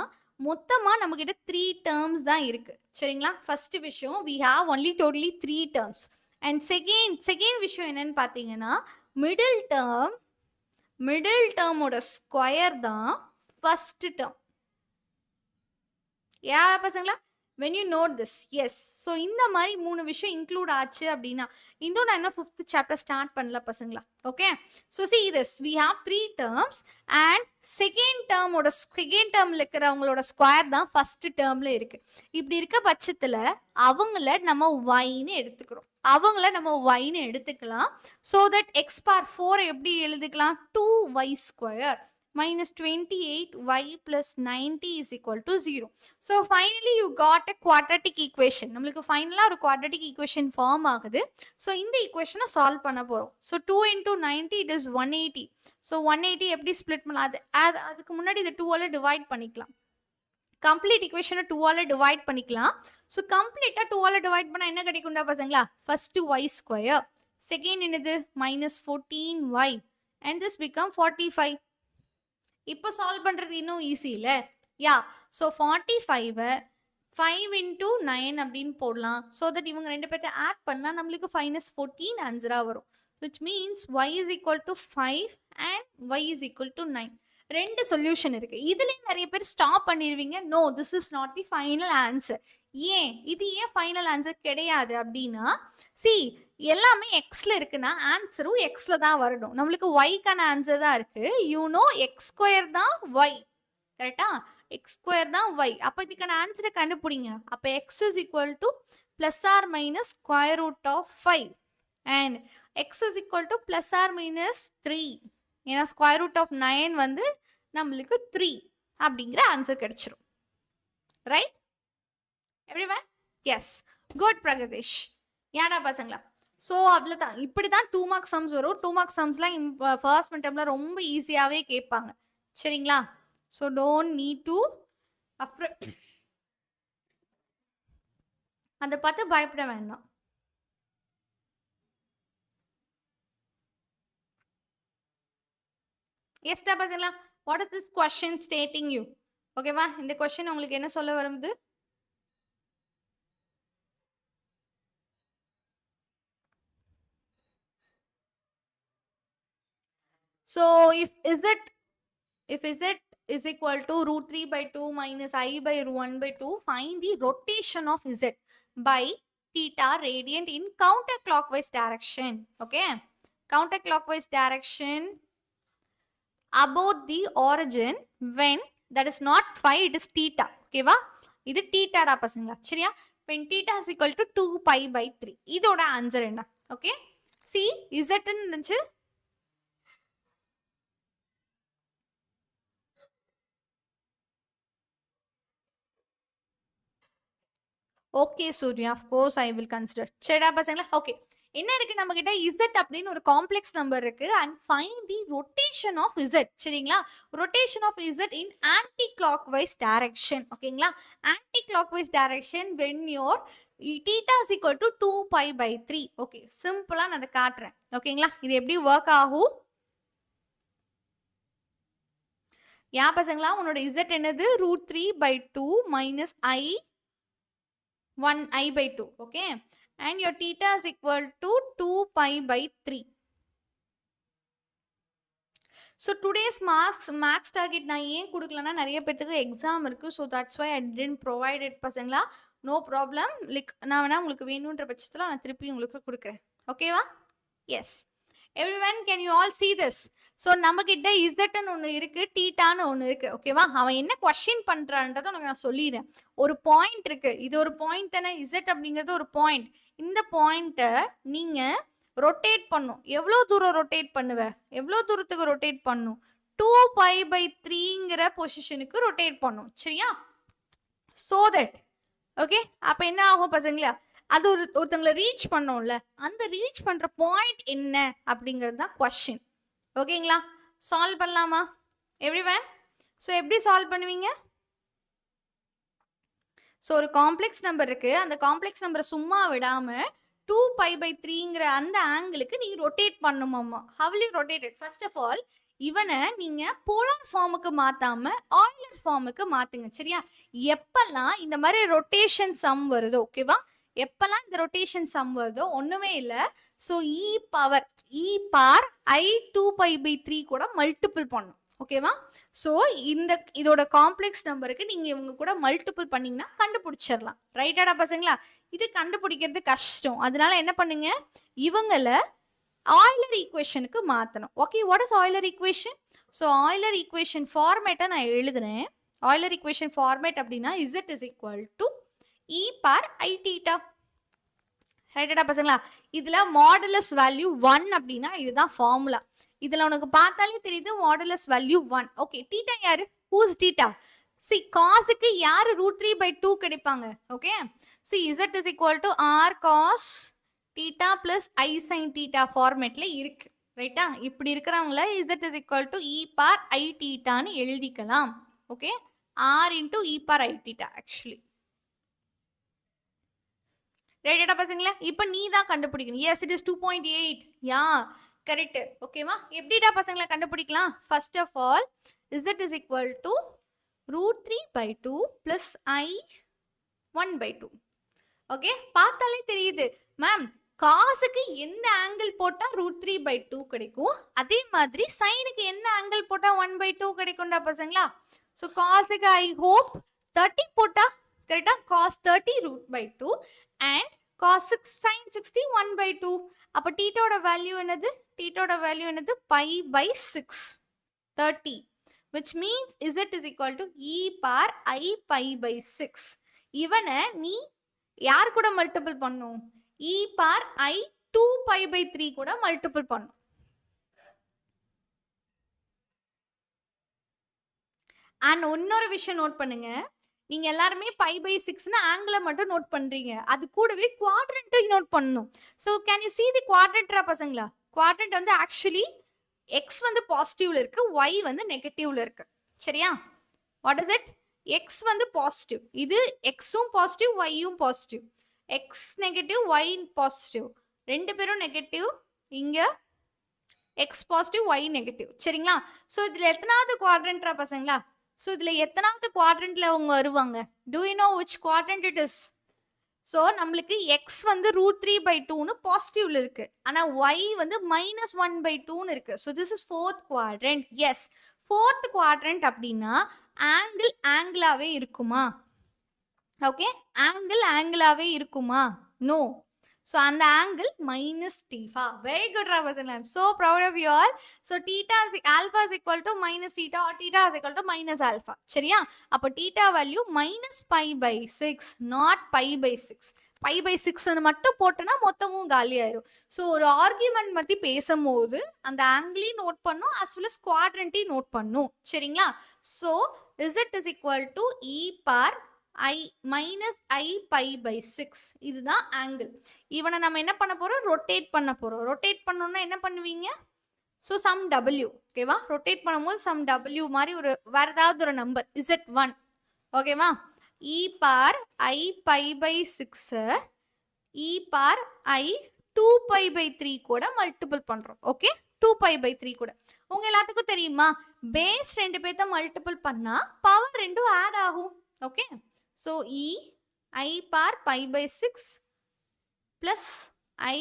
மொத்தமாக நம்மக்கிட்ட 3 டேர்ம்ஸ் தான் இருக்கு. சரிங்களா? ஃபர்ஸ்ட் விஷயம் we have only totally 3 terms. And second விஷயம் என்னன்னு பார்த்தீங்கன்னா மிடில் டேர்மோட ஸ்கொயர் தான் ஃபர்ஸ்ட் டேர்ம். யாரா பசங்களா? when you note this, yes. So இந்த மாதிரி 3 விஷயம் இன்க்ளூட் ஆச்சு அப்படின்னா இன்னும் நான் இன்னும் 5th சாப்டர் ஸ்டார்ட் பண்ணல பசங்களா. Okay, so see this, we have 3 terms and second டேர்ம்ல இருக்கிறவங்களோட ஸ்கொயர் தான் ஃபர்ஸ்ட் டேர்ம்ல இருக்கு. இப்படி இருக்க பட்சத்துல அவங்கள நம்ம yன்னு எடுத்துக்கலாம். ஸோ தட் எக்ஸ் பார் 4 எப்படி எழுதிக்கலாம்? 2y square minus 28y plus 90 is equal to 0. So finally you got a quadratic equation. நம்மளுக்கு ஃபைனலா ஒரு quadratic equation ஃபார்ம் ஆகுது. ஸோ இந்த ஈக்குவேஷனை சால்வ் பண்ண போறோம். So 2 into 90 it is 180. So 180 எப்படி ஸ்பிளிட் பண்ணலாம்? அதுக்கு முன்னாடி இதை 2ஆல டிவைட் பண்ணிக்கலாம். கம்ப்ளீட் ஈக்குவேஷனை 2ஆல டிவைட் பண்ணிக்கலாம். ஸோ கம்ப்ளீட்டா 2ஆல டிவைட் பண்ணா என்ன கிடைக்கும்டா பசங்களா? ஃபர்ஸ்ட் y ஸ்கொயர், செகண்ட் என்னது minus 14y and this become 45. இப்போ சால்வ் பண்றது இன்னும் ஈஸி இல்ல? யா. ஸோ 45 5 into 9 அப்படின்னு போடலாம். ஸோ தட் இவங்க ரெண்டு பேர்த்த ஆட் பண்ணா நம்மளுக்கு -14 ஆன்சரா வரும். which means y is equal to 5 and y is equal to 9. ரெண்டு சொல்யூஷன் இருக்கு. இதுலயே நிறைய பேர் ஸ்டாப் பண்ணிடுவீங்க. No, this is not the final answer. இது ஏன் ஃபைனல் ஆன்சர் கிடையாது அப்படின்னா, எல்லாமே எக்ஸ்ல இருக்குன்னா ஆன்சரும் எக்ஸ்ல தான் வரணும். நம்மளுக்கு ஒய்க்கான ஆன்சர் தான் இருக்கு. எக்ஸ் ஸ்கொயர் தான் ஒய். கரெக்டா? எக்ஸ் ஸ்கொயர் தான் ஒய். அப்போ இதுக்கான ஆன்சரை கண்டுபிடிங்க. அப்போ X is equal to plus or minus square root of 5 and X is equal to plus or minus 3. ஏன்னா ஸ்கொயர் ரூட் ஆஃப் 9 வந்து நம்மளுக்கு 3 அப்படிங்கிற ஆன்சர் கிடைச்சிரும். Right everyone? Yes, good Pragadeesh. ஏடா பசங்களா? ஸோ அவ்வளோதான். இப்படி தான் 2 மார்க் சம்ஸ் வரும். 2 மார்க் சம்ஸ்லாம் ஃபர்ஸ்ட் மிட்டர்ம்ல ரொம்ப ஈஸியாகவே கேட்பாங்க. சரிங்களா? ஸோ டோன்ட் நீட் டு அப்புறம் அதை பார்த்து பயப்பட வேண்டாம். எஸ்டா பசங்களா, what is this question stating you? ஓகேவா? இந்த கொஸ்டின் உங்களுக்கு என்ன சொல்ல வருது? So if z is equal to √3/2 minus I by √1/2, find the rotation of z by theta radiant in counterclockwise direction. Okay, counterclockwise direction about the origin when that is not phi, it is theta. Okay va? இது theta டா பசங்களா. சரியா? when theta is equal to 2π/3. இதோட answer என்ன? Okay, see z ன்னு இருந்துச்சு. Okay, Surya, of course I will consider. சரிடா பசங்களா? ஓகே, என்ன இருக்கு நம்ம கிட்ட z அப்படின்னு ஒரு காம்ப்ளெக்ஸ் நம்பர் இருக்கு and find the rotation of z. சரிங்களா? Rotation of z in anti clockwise direction. ஓகேங்களா? Anti clockwise direction when your theta is equal to 2π/3. Okay, சிம்பிளா நான் அதை காட்டுறேன். ஓகேங்களா? இது எப்படி ஒர்க் ஆகும்? யா பசங்களா, உன்னோட z என்னது? √3/2 minus i/2. Okay, and your theta is equal to 2π/3. so today's max target நான் ஏன் கொடுக்கலன்னா நிறைய பேருக்கு எக்ஸாம் இருக்கு. so that's why I didn't provide it பசங்களா. no problem. லைக் நான் வேணா உங்களுக்கு வேணுன்ற பட்சத்தில் நான் திருப்பி உங்களுக்கு கொடுக்குறேன். ஓகேவா? Yes everyone, can you all see this? so நம்ம கிட்ட z ன்னு ஒன்னு இருக்கு, தீட்டான்னு ஒன்னு இருக்கு. ஓகேவா? அவன் என்ன क्वेश्चन பண்றான்றதை உங்களுக்கு நான் சொல்லிடுறேன். ஒரு பாயிண்ட் இருக்கு, இது ஒரு பாயிண்ட் தானே, z அப்படிங்கிறது ஒரு பாயிண்ட். இந்த பாயிண்ட்டை நீங்க ரொட்டேட் பண்ணும். எவ்வளவு தூரம் ரொட்டேட் பண்ணுவ? எவ்வளவு தூரத்துக்கு ரொட்டேட் பண்ணும்? 2π/3ங்கிற பொசிஷனுக்கு ரொட்டேட் பண்ணும். சரியா? so that ஓகே, அப்ப என்ன ஆகும் பசங்களா? அது ஒருத்தங்களை ரீச் பண்ணோம்ல, அந்த ரீச் பண்ற பாயிண்ட் என்ன அப்படிங்கிறது தான் क्वेश्चन. ஓகேங்களா? சால்வ் பண்ணலாமா எவ்ரிவன்? ஸோ எப்படி சால்வ் பண்ணுவீங்க? ஸோ ஒரு காம்ப்ளெக்ஸ் நம்பர் இருக்கு, அந்த காம்ப்ளெக்ஸ் நம்பரை சும்மா விடாம 2π/3ங்கிற அந்த ஆங்கிளுக்கு நீங்க rotate பண்ணுமாமா. how will you rotate it? first of all, இவனை நீங்க போலார் ஃபார்முக்கு மாத்தாம ஆயிலர் ஃபார்முக்கு மாத்துங்க. சரியா? எப்பெல்லாம் இந்த மாதிரி ரொட்டேஷன் சம் வருதோ, ஓகேவா, எப்பெல்லாம் இந்த ரொட்டேஷன் சம் வருதோ ஒண்ணுமே இல்லை, ஸோ இ பார் i 2π/3 கூட மல்டிபிள் பண்ணும். ஓகேவா? ஸோ இதோட காம்ப்ளெக்ஸ் நம்பருக்கு நீங்க இவங்க கூட மல்டிபிள் பண்ணீங்கன்னா கண்டுபிடிச்சிடலாம். ரைட்டாடா பசங்களா? இது கண்டுபிடிக்கிறது கஷ்டம். அதனால என்ன பண்ணுங்க, இவங்கள ஆயிலர் ஈக்குவேஷனுக்கு மாற்றணும். Okay, what is Euler equation? So Euler equation ஃபார்மேட்டை நான் எழுதுறேன். ஆயிலர் ஈக்குவேஷன் ஃபார்மேட் அப்படின்னா z is equal to e bar i theta. ரைட்டடா பசங்களா? இதுல மாடுலஸ் வேல்யூ 1 அப்படின்னா இதுதான் ஃபார்முலா. இதுல உனக்கு பார்த்தாலே தெரியுது மாடுலஸ் வேல்யூ 1. ஓகே, தீட்டா யாரு? Whose theta? சி காஸுக்கு யாரு √3/2 கிடைப்பாங்க? Okay, see z is equal to r cos theta plus i sin theta ஃபார்மேட்ல இருக்கு. ரைட்டா? இப்படி இருக்கிறவங்கள z is equal to e bar i thetaன்னு எழுதிக்கலாம். Okay, r into e bar i theta actually. ரைட்டா பசங்களா? இப்போ நீ தான் கண்டுபிடிக்கணும். Yes, it is 2.8. Yeah, correct. ஓகேவா? எப்படிடா பசங்களை கண்டுபிடிக்கலாம்? First of all z is equal to √3/2 plus i 1/2. Okay, பார்த்தாலே தெரியுது மேம், காசுக்கு எந்த ஆங்கிள் போட்டா √3/2 கிடைக்கும், அதே மாதிரி சைனுக்கு என்ன ஆங்கிள் போட்டா 1/2 கிடைக்கும்டா பசங்களா. ஸோ காசுக்கு ஐ ஹோப் 30 போட்டா கரெக்டா, cos 30 √2 and cos 6 sin 60 1/2. அப்ப தீட்டாவோட வேல்யூ என்னது? தீட்டாவோட வேல்யூ என்னது? π/6 30, which means z is equal to e bar i π/6. இவனை நீ யார் கூட மல்டிபிள் பண்ணும்? e பார் i 2π/3 கூட மல்டிபிள் பண்ணும். அண்ட் இன்னொரு விஷயம் நோட் பண்ணுங்க, நீங்க எல்லாருமே π/6ன்னு ஆங்கிளை மட்டும் நோட் பண்றீங்க, அது கூடவே குவாட்ரண்ட்டையும் நோட் பண்ணணும். So can you see the quadrant பசங்களா? குவாட்ரண்ட் வந்து ஆக்சுவலி x வந்து பாசிட்டிவ்ல இருக்கு, y வந்து நெகட்டிவ்ல இருக்கு. சரியா? What is it? x வந்து பாசிட்டிவ், இது xும் பாசிட்டிவ் yயும் positive, x negative y positive, ரெண்டு பேரும் நெகட்டிவ், இங்க x பாசிட்டிவ் y நெகட்டிவ். சரிங்களா? ஸோ இதுல எத்தனாவது குவாட்ரண்ட்ரா பசங்களா? ஸோ இதுல எத்தனாவது குவாட்ரண்ட்ல அவங்க வருவாங்க? Do you know which quadrant it is? So நம்மளுக்கு எக்ஸ் வந்து √3/2ன்னு பாசிட்டிவ்ல இருக்கு, ஆனா ஒய் வந்து -1/2ன்னு இருக்கு. So this is fourth quadrant. Yes, fourth quadrant அப்படின்னா ஆங்கிளாவே இருக்குமா? ஓகே, ஆங்கிளாவே இருக்குமா? No. So and the angle -theta. Very good, Rabasan. I'm so proud of you all. So theta is alpha is equal to -theta or theta is equal to -alpha. சரியா? அப்போ theta value -π/6, not π/6. π/6 மட்டும் போட்டனா மொத்தமும் காலி ஆயிரும். So ஒரு argument பத்தி பேசும்போது அந்த ஆங்கிளையும் நோட் பண்ணும், as well as குவாட்ரண்ட்டையும் நோட் பண்ணும். சரிங்களா? So z is equal to e bar I minus I pi by 6. இதுதான் angle. இவனை நம்ம என்ன பண்ண போறோம்? ரொட்டேட் பண்ண போறோம். ரொட்டேட் பண்ணோம்னா என்ன பண்ணுவீங்க? So sum W. ஓகேவா? ரொட்டேட் பண்ணும்போது சம் W மாதிரி ஒரு வேற ஏதாவது ஒரு நம்பர் Z1. ஓகேவா? E bar I pi by 6 E bar I 2 pi by 3 கூட மல்டிபிள் பண்றோம். ஓகே, 2 pi by 3 கூட. உங்க எல்லாத்துக்கும் தெரியுமா, பேஸ் ரெண்டு பேர்த்த மல்டிபிள் பண்ணா பவர் ரெண்டும் ஆட் ஆகும். Okay, so E I bar pi by 6 plus I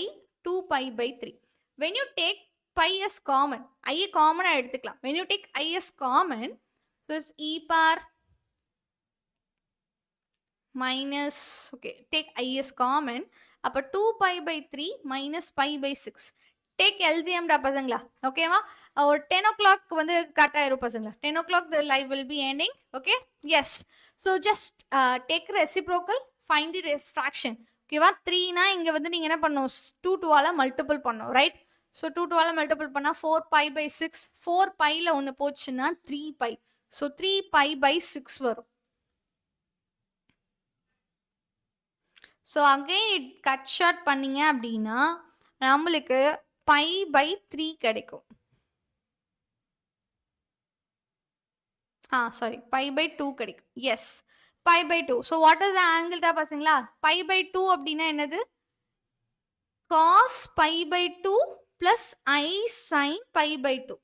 2 pi by 3. When you take pi as common, I common எடுத்துக்கலாம். When you take I as common, so it's E power minus, okay, take I as common. அப்ப 2 pi by 3 minus pi by 6. Take LCM டா பசங்களா. ஓகேவா? ஒரு 10 o'clock வந்து cut ஆயிரும் பசங்களா. 10 o'clock the live will be ending. Okay? Yes. So just take reciprocal, find the fraction. ஓகேவா? 3 னா இங்க வந்து நீங்க என்ன பண்ணணும்? 2 2ஆல மல்டிபிள் பண்ணணும், ரைட்? ஸோ 2 2ஆல மல்டிபிள் பண்ணா 4 pi by 6. 4 piல ஒன்று போச்சுன்னா 3 pi. ஸோ 3 pi by 6 வரும். ஸோ அகைன் கட் ஷார்ட் பண்ணீங்க அப்படின்னா நம்மளுக்கு pi by 3 கிடைக்கும். சாரி, pi by 2 கிடைக்கும். Yes, pi by 2. So what is the angle டா பசங்களா? pi by 2 அப்படின்னா என்னது? cos pi by 2 plus I sin pi by 2.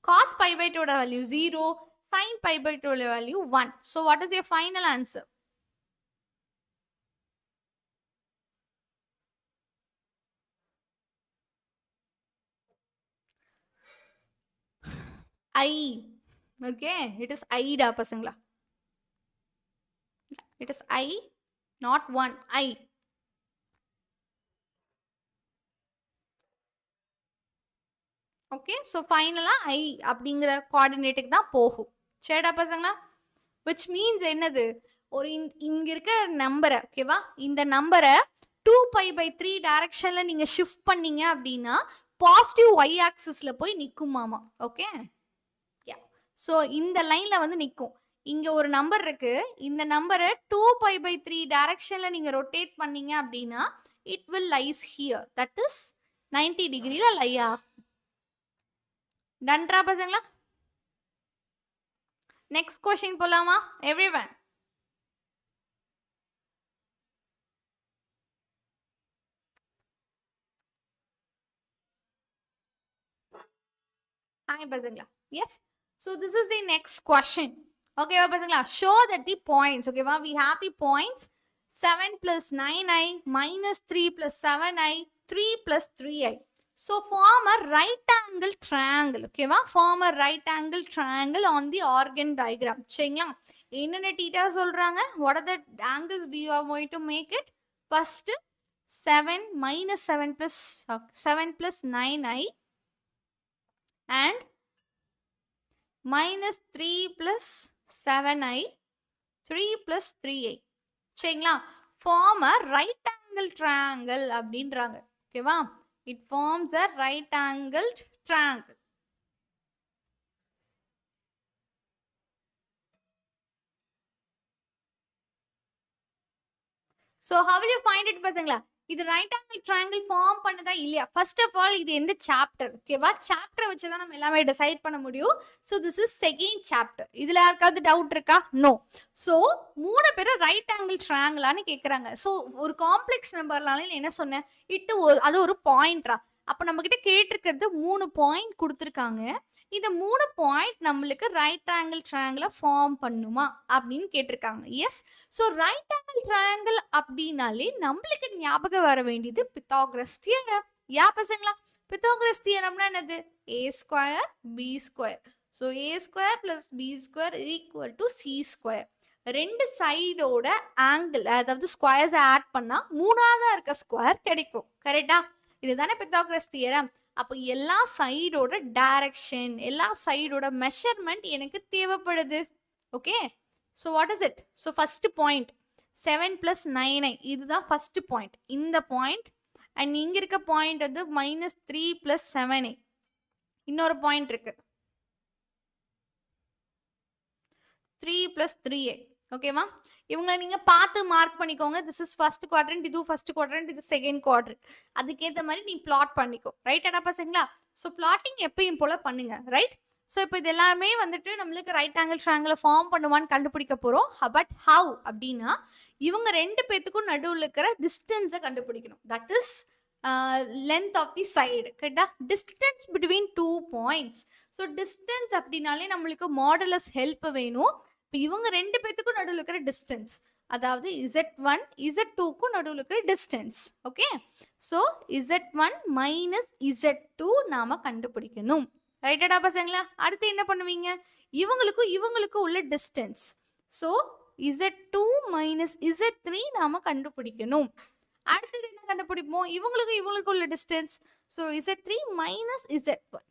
Cos pi by 2 ஓட value 0, sin pi by 2 ஓட value 1. So what is your final answer? I. Okay, it is I da pasangla. It is I, not 1. I. Okay, so ஃபைனலாக I அப்படிங்கிற கோஆர்டினேட்டுக்கு தான் போகும். சரிடா பசங்களா? Which means என்னது? ஒரு இங்க இருக்க நம்பரை, ஓகேவா, இந்த நம்பரை 2 pi by 3 டைரக்ஷன்ல நீங்க ஷிஃப்ட் பண்ணீங்க அப்படின்னா பாசிட்டிவ் y ஆக்சிஸ்ல போய் நிற்குமாமா. ஓகே, யா, ஸோ இந்த லைன்ல வந்து நிற்கும். இங்க ஒரு நம்பர் இருக்கு, இந்த நம்பரை 2 pi by 3 டைரக்ஷன்ல நீங்க ரொட்டேட் பண்ணீங்க அப்படின்னா it will lies here, that is 90 டிகிரில லை ஆகும். டன்ரா பசங்களா? நெக்ஸ்ட் क्वेश्चन போலாமா எவ்ரிவன்? ஹாய் பசங்களா. Yes, so this is the next question. ஓகேவா பசங்களா? show that the points, ஓகேவா, we have the points 7 plus 9i minus 3 plus 7i 3 plus 3i. So form a right angle triangle. ஓகேவா? form a right angle triangle on the organ diagram. சரிங்களா? என்னென்ன theta சொல்றாங்க? what are the angles we are going to make it? First 7 minus 7 plus 9i and minus 3 plus 7i 3 plus 3i. சரிங்களா? form a right angle triangle அப்படின்றாங்க. ஓகேவா? It forms a right angled triangle. So how will you find it பசங்களா? இது right angle triangle form பண்ணதா இல்லையா? First of all இது எந்த chapter? ஓகேவா? சாப்டரை வச்சு தான் நம்ம எல்லாமே டிசைட் பண்ண முடியும். So this is second chapter. இதுல யாருக்காவது டவுட் இருக்கா? நோ. ஸோ 3 பேரும் ரைட் ஆங்கிள் ட்ரையாங்கிளான்னு கேட்குறாங்க. ஸோ ஒரு காம்ப்ளெக்ஸ் நம்பர்னால என்ன சொன்னேன்? அது ஒரு பாயிண்ட்ரா. அப்போ நம்ம கிட்ட கேட்டிருக்கிறது 3 பாயிண்ட் கொடுத்துருக்காங்க. இந்த 3 பாயிண்ட் நம்மளுக்கு ரைட் ஆங்கிள் ட்ரையாங்கிளை ஃபார்ம் பண்ணுமா அப்படின்னு கேட்டிருக்காங்க. Yes, so right angle triangle அப்படின்னாலே நம்மளுக்கு ஞாபகம் வர வேண்டியது பித்தாகரஸ் தியரம். யா பசங்களா? பித்தாகரஸ் தியரம்னா என்னது? a square b square. So a square plus b square equal to c square. ரெண்டு சைடோட ஆங்கிள், அதாவது ஸ்கொயர்ஸ் ஆட் பண்ணா மூணாவதா இருக்க ஸ்கொயர் கிடைக்கும். கரெக்டா? இதுதானே பித்தாகரஸ் தியரம். அப்போ எல்லா சைடோட டைரக்ஷன், எல்லா சைடோட மெஷர்மெண்ட் எனக்கு தேவைப்படுது. Okay, so what is it? So first point 7 plus 9i, இதுதான் ஃபர்ஸ்ட் பாயிண்ட். இந்த பாயிண்ட் அண்ட் இங்க இருக்க பாயிண்ட் வந்து minus 3 plus 7i. இன்னொரு பாயிண்ட் இருக்கு 3 plus 3i. ஓகேவா? இவங்கள நீங்க பார்த்து மார்க் பண்ணிக்கோங்க. திஸ் இஸ் ஃபர்ஸ்ட் குவாட்ரண்ட், இது ஃபர்ஸ்ட் குவாட்ரண்ட், இது செகண்ட் குவாட்ரண்ட். அதுக்கேத்த மாதிரி நீ பிளாட் பண்ணிக்கோ. ரைட்டாடா பசங்களா? ஸோ பிளாட்டிங் எப்பயும் போல பண்ணுங்க. ரைட்? ஸோ இப்போ இது எல்லாமே வந்துட்டு நம்மளுக்கு ரைட் ஆங்கிள் ட்ரையாங்கிளை ஃபார்ம் பண்ணுவான்னு கண்டுபிடிக்க போகிறோம். பட் ஹவ் அப்படின்னா இவங்க ரெண்டு பேத்துக்கும் நடுவில் இருக்கிற டிஸ்டன்ஸை கண்டுபிடிக்கணும். That is length of the side. கரெக்டா? Distance between 2 points. So distance அப்படின்னாலே நம்மளுக்கு மாடுலஸ் ஹெல்ப் வேணும். இப்போ இவங்க ரெண்டு பேத்துக்கும் நடுவில் இருக்கிற டிஸ்டன்ஸ், அதாவது Z1 Z2க்கும் நடுவில் இருக்கிற distance. Okay, so Z1 minus Z2 நாம கண்டுபிடிக்கணும். ரைட்டடா பசங்களா? அடுத்து என்ன பண்ணுவீங்க? இவங்களுக்கும் உள்ள distance, so Z2 minus Z3 நாம கண்டுபிடிக்கணும். அடுத்தது என்ன கண்டுபிடிப்போம்? இவங்களுக்கு உள்ள distance, so Z3 minus Z1.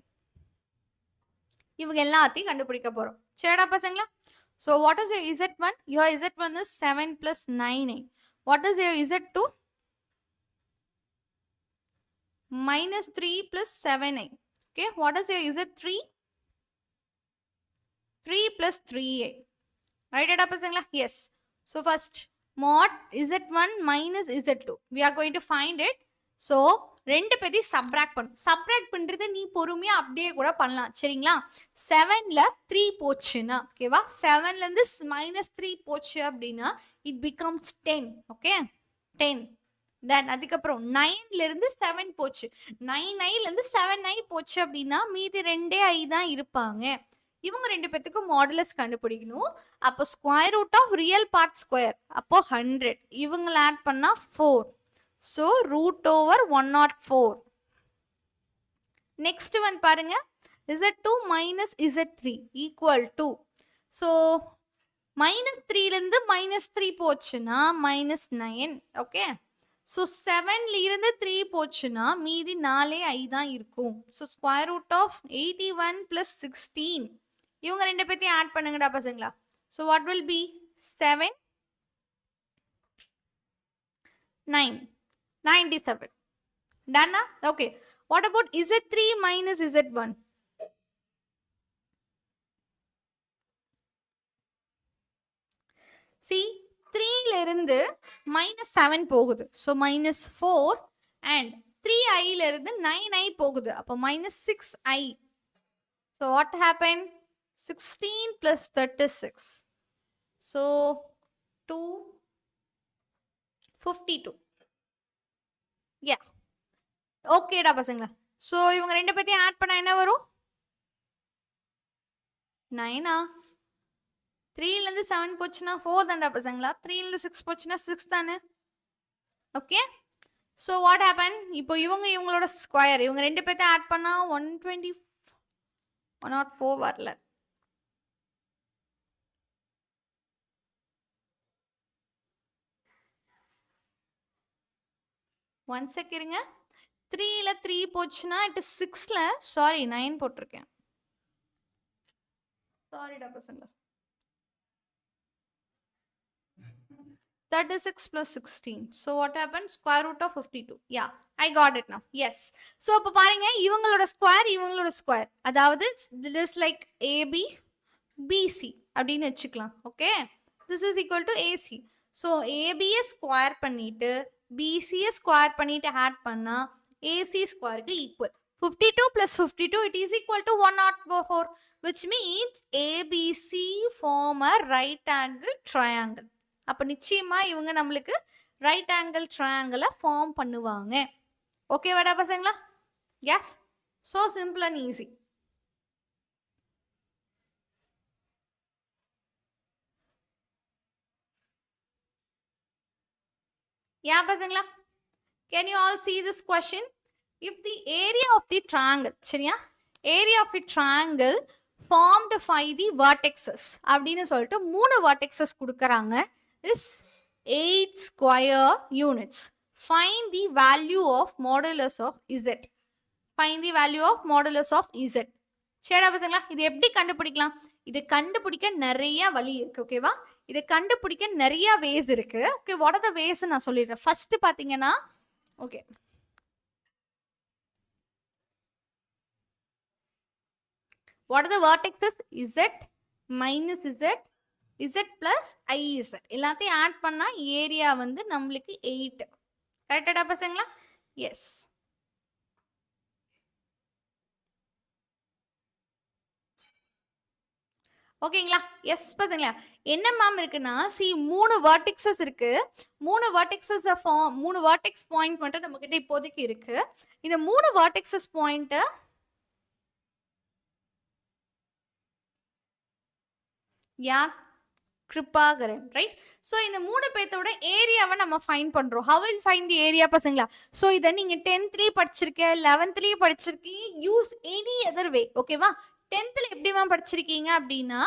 இவங்க எல்லாத்தையும் கண்டுபிடிக்க போறோம். சரிடா பசங்களா? So what is your Z1? Your Z1 is 7 plus 9. What is your Z2? Minus 3 plus 7. Okay, what is your Z3? 3 plus 3. Right, Adapasangla? Yes. So first, mod Z1 minus Z2. We are going to find it. So ரெண்டு பேத்தையும் subtract பண்ணும். Subtract பண்ணுறது நீ பொறுமையாக அப்படியே கூட பண்ணலாம். சரிங்களா? 7ல் 3 போச்சுன்னா, ஓகேவா? 7லேருந்து -3 போச்சு அப்படின்னா இட் பிகம்ஸ் 10. ஓகே, 10. தென் அதுக்கப்புறம் 9லேருந்து 7 போச்சு, 9i லேருந்து 7i போச்சு அப்படின்னா மீதி 2i தான் இருப்பாங்க. இவங்க ரெண்டு பேத்துக்கும் மாடுலஸ் கண்டுபிடிக்கணும். அப்போ square root of real part square, அப்போ 100. இவங்களை ஆட் பண்ணா 4. So root over 104. Next one பாருங்க, Z2 minus Z3 equal to, so -3லேருந்து -3 போச்சுன்னா -9. ஓகே, ஸோ 7லிருந்து 3 போச்சுன்னா மீதி 4i தான் இருக்கும். So square root of 81 plus 16. இவங்க ரெண்டு பேத்தையும் ஆட் பண்ணுங்கடா பசங்களா. So what will be 7 9 97. Done? Okay. What about Z3 minus Z1? See, 3லிருந்து -7 போகுது. So -4 and 3iலிருந்து 9i போகுது. அப்போ -6i. So what happened? 16 plus 36. So 52. Yeah. ஓகேடா பசங்களா. ஸோ இவங்க ரெண்டு பேத்தையும் ஆட் பண்ணா என்ன வரும்? 9. 3லேருந்து 7 போச்சுன்னா 4 தான்டா பசங்களா. 3லேருந்து 6 போச்சுன்னா 6 தானே. Okay, so what happen? இப்போ இவங்களோட ஸ்கொயர், இவங்க ரெண்டு பேர்த்தையும் ஆட் பண்ணா 120 104 வரல. ஒன் செக் இருங்க. 3ல 3 போச்சுன்னா இட் 6ல, சாரி 9 போட்டிருக்கேன். சாரிடா பசங்களா. 36 plus 16. So what happened? Square root of 52. Yeah, I got it now. Yes. So இப்போ பாருங்க, இவங்களோட ஸ்கொயர், அதாவது this is like AB BC அப்படின்னு வச்சுக்கலாம். Okay, this is equal to AC. So AB square பண்ணிட்டு BC ஸ்கொயர் பண்ணிட்டு add பண்ணா AC ஸ்கொயருக்கு equal. 52 plus 52, it is equal to 104, which means ABC form a right angle triangle. அப்போ நிச்சயமா இவங்க நம்மளுக்கு ரைட் ஆங்கிள் ட்ரையாங்கிளை ஃபார்ம் பண்ணுவாங்க. ஓகேவாடா பசங்களா? Yes. So simple and easy. Yeah பசங்களா, can you all see this question? If the area of the triangle, சரியா, area of a triangle formed by the vertices அப்படின்னு சொல்லிட்டு 3 vertices கொடுக்கறாங்க, is 8 square units. Find the value of modulus of Z. Find the value of modulus of Z. சரிடா பசங்களா, இது எப்படி கண்டுபிடிக்கலாம்? இது கண்டுபிடிக்க நிறைய வழி இருக்கு. ஓகேவா? இதை கண்டுபிடிக்க நிறைய வேஸ் இருக்கு. Okay, what are the ways நான் சொல்லிடுறேன். ஃபர்ஸ்ட் பாத்தீங்கன்னா, okay, what are the vertices? Z minus Z Z plus I Z எல்லாத்தையும் ஆட் பண்ணா ஏரியா வந்து நம்மளுக்கு 8. கரெக்டாடா பசங்களா? எஸ். ஓகேங்களா? எஸ் பசங்களா. என்ன மேம் இருக்குன்னா சி 3 வெர்டிக்ஸஸ் இருக்கு. 3 வெர்டிக்ஸஸ் ஃபார்ம் 3 வெர்டெக்ஸ் பாயிண்ட் மட்டும் நம்ம கிட்ட இப்போதைக்கு இருக்கு. இந்த 3 வெர்டிக்ஸஸ் பாயிண்ட் 𝐂𝐞𝐚𝐫 ரைட். ஸோ இந்த 3 பேர்த்தோட ஏரியாவை நம்ம ஃபைண்ட் பண்றோம். How will find the area பசங்களா? ஸோ இதை நீங்க 10th படிச்சிருக்க 11th படிச்சிருக்கீங்க. Use any other way. ஓகேவா? 10th எப்படி மேம் படிச்சிருக்கீங்க அப்படின்னா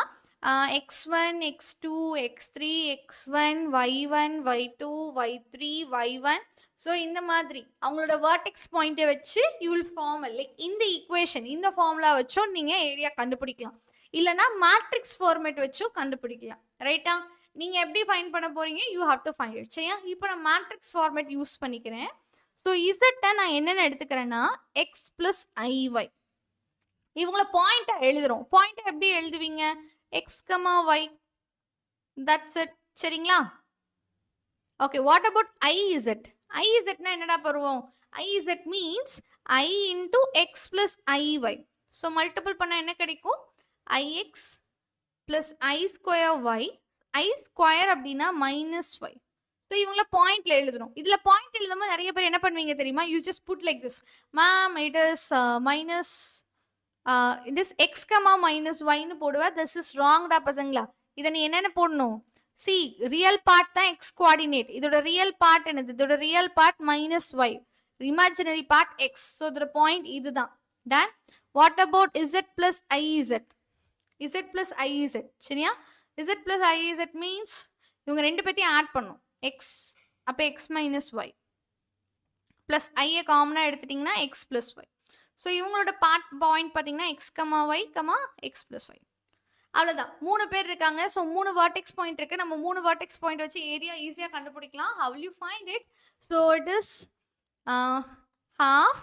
x1 x2 x3 x1 y1 y2 y3 y1. So இந்த மாதிரி அவங்களோட வெர்டெக்ஸ் பாயிண்ட்டை வச்சு யூ வில் ஃபார்ம் லைக் இந்த ஈக்குவேஷன் இந்த ஃபார்முலா வச்சும் நீங்க ஏரியா கண்டுபிடிக்கலாம். இல்லைனா மேட்ரிக்ஸ் ஃபார்மேட் வச்சும் கண்டுபிடிக்கலாம். ரைட்டா? நீங்க எப்படி ஃபைண்ட் பண்ண போறீங்க? You have to find it. சரியா? இப்போ நான் மேட்ரிக்ஸ் ஃபார்மேட் யூஸ் பண்ணிக்கிறேன். ஸோ இசட்டை நான் என்னென்ன எடுத்துக்கிறேன்னா எக்ஸ் பிளஸ் ஐஒய். இவங்களை பாயிண்டா எழுதுறோம். பாயிண்டா எப்படி எழுதுவீங்க? X comma y. That's it. சரிங்களா? ஓகே. What about i z? ஐஇசட்னா என்னடா பண்ணுவோம்? I z means i into x plus i y. So multiple பண்ண என்ன கிடைக்கும்? ix plus I square y. I square அப்படின்னா minus y. ஸோ இவங்கள பாயிண்ட்ல எழுதுறோம். இதுல பாயிண்ட் எழுதும்போது நிறைய பேர் என்ன பண்ணுவீங்க தெரியுமா? You just put like this. Ma'am it is minus it is x comma minus ஒய்னு போடுவா. திஸ் இஸ் ராங்டா பசங்களா. இதை நீ என்னென்ன போடணும்? சி ரியல் பார்ட் தான் எக்ஸ் கோஆர்டினேட். இதோட ரியல் பார்ட் என்னது? இதோட real part minus y. Imaginary part x. So இதோட பாயிண்ட் இதுதான். Done. What about z plus i z? z plus iz. சரியா? z plus iz means இவங்க ரெண்டு பேத்தையும் ஆட் பண்ணும். x அப்ப x minus y plus i காமனா எடுத்துட்டீங்கன்னா x plus y. ஸோ இவங்களோட பார்ட் பாயிண்ட் பார்த்தீங்கன்னா x, y, x plus y. அவ்வளோதான். 3 பேர் இருக்காங்க. ஸோ 3 வெர்டெக்ஸ் பாயிண்ட் இருக்கு. நம்ம 3 வெர்டெக்ஸ் பாயிண்ட் வச்சு ஏரியா ஈஸியாக கண்டுபிடிக்கலாம். how will you find it? so it is half.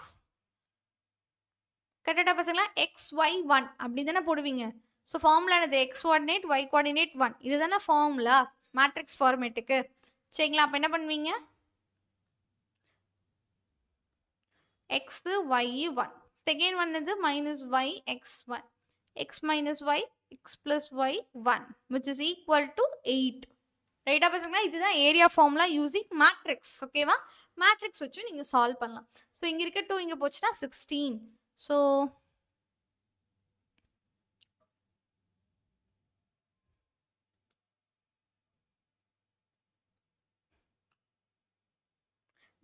கரெக்டா பசங்களா? xy1 அப்படி தானே போடுவீங்க. ஸோ ஃபார்முலா என்னது? X coordinate Y coordinate 1. இதுதானே ஃபார்முலா மேட்ரிக்ஸ் ஃபார்மேட்டுக்கு. சரிங்களா? அப்போ என்ன பண்ணுவீங்க? X Y 1. செகண்ட் ஒன் இது minus Y X 1. X minus Y X plus Y 1 which is equal to 8. ரைட்டா பசங்களா? இதுதான் ஏரியா ஃபார்முலா யூசிங் மேட்ரிக்ஸ். ஓகேவா? மேட்ரிக்ஸ் வச்சு நீங்கள் சால்வ் பண்ணலாம். ஸோ இங்கே இருக்க 2 இங்கே போச்சுன்னா 16. ஸோ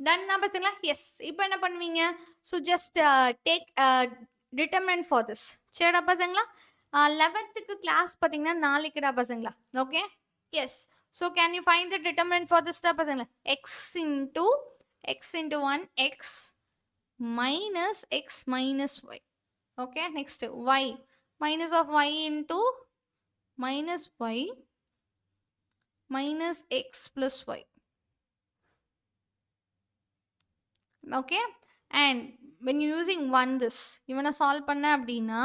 டன் பசங்களா? எஸ். இப்போ என்ன பண்ணுவீங்க? So just take determinant for this. சரிடா பசங்களா? 11th கிளாஸ் பார்த்தீங்கன்னா நாளைக்குடா பசங்களா. Okay. Yes. So can you find the determinant for திஸ்டா பசங்களா? X into 1 X minus x minus y. Okay. Next y minus of y into minus y minus x plus y. okay, and when you using 1 this இவனை solve பண்ண அப்படின்னா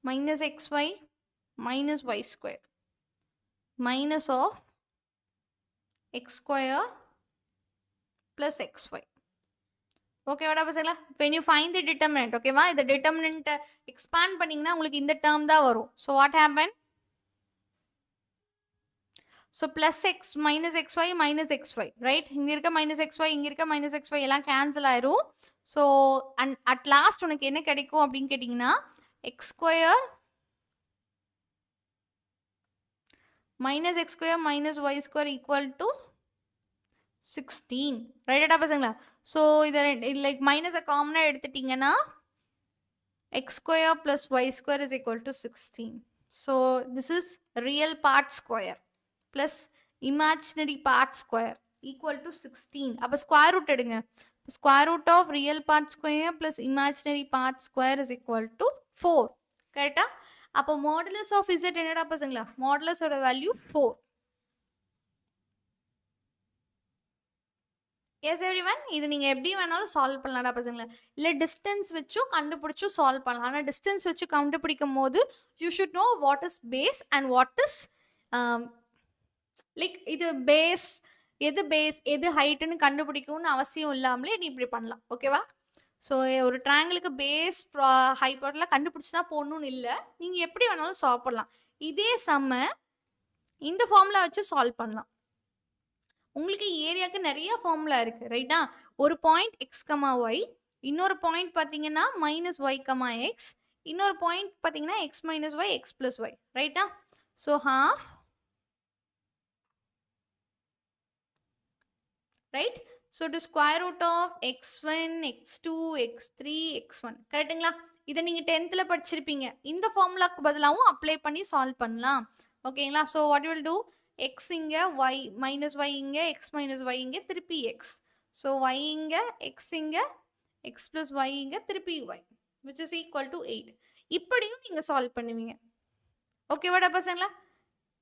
minus xy minus y square minus of x square plus xy. okay வாடா பசங்களா? when you find the determinant, okay வா? இந்த determinant expand பண்ணீங்கன்னா உங்களுக்கு இந்த term தான் வரும். so what happened? so plus x minus xy minus xy, right? இங்க இருக்க minus xy இங்க இருக்க minus xy எல்லாம் cancel ஆயிரும். so and at last உனக்கு என்ன கிடைக்கும் அப்படின்னு கேட்டிங்கன்னா x square minus x square minus y square equal to 16. ரைட்டா பசங்களா? so இத like minus காமனா எடுத்துட்டீங்கன்னா x square plus y square is equal to 16. so this is real part square plus imaginary part square equal to 16. அப்ப square root எடுங்க. square root of real part square plus imaginary part square is equal to 4. கரெக்டா? அப்ப modulus of z என்னடா பசங்களா? modulus ஓட value 4. S everyone, இது நீங்க எப்படி வேணாலும் சால்வ் பண்ணலாம்டா பசங்களா. இல்ல டிஸ்டன்ஸ் வச்சும் கண்டுபிடிச்சும் சால்வ் பண்ணலாம். ஆனா டிஸ்டன்ஸ் வச்சு கண்டுபிடிக்கும் போது you should know what is base and what is like இது பேஸ் எது ஹைட்டுன்னு கண்டுபிடிக்கணும்னு அவசியம் இல்லாமலே நீ இப்படி பண்ணலாம். ஓகேவா? ஸோ ஒரு ட்ரையாங்கிளுக்கு பேஸ் ஹைப்போட்டெல்லாம் கண்டுபிடிச்சு தான் போடணும்னு இல்லை. நீங்கள் எப்படி வேணாலும் சால்வ் பண்ணலாம். இதே சம்ம இந்த ஃபார்முலா வச்சு சால்வ் பண்ணலாம். உங்களுக்கு ஏரியாவுக்கு நிறைய ஃபார்முலா இருக்குது ரைட்டா. ஒரு பாயிண்ட் எக்ஸ் கமா ஒய், இன்னொரு பாயிண்ட் பார்த்தீங்கன்னா மைனஸ் ஒய் கமா எக்ஸ், இன்னொரு பாயிண்ட் பார்த்தீங்கன்னா x minus Y x plus y ரைட்டா. So half right. So to square root of x1 x2 x3 x1 கரெக்டுங்களா. இதை நீங்கள் 10th படிச்சிருப்பீங்க. இந்த ஃபார்முலாக்கு பதிலாகவும் அப்ளை பண்ணி சால்வ் பண்ணலாம். ஓகேங்களா. So what will do, X இங்கே ஒய் மைனஸ் ஒய் இங்கே எக்ஸ் மைனஸ் ஒய் இங்கே திருப்பி எக்ஸ். ஸோ ஒய் இங்கே எக்ஸ் இங்கே எக்ஸ் ப்ளஸ் ஒய் இங்கே திருப்பி Y which is equal to 8. இப்படியும் நீங்கள் சால்வ் பண்ணுவீங்க. ஓகேவாடா பசங்களா.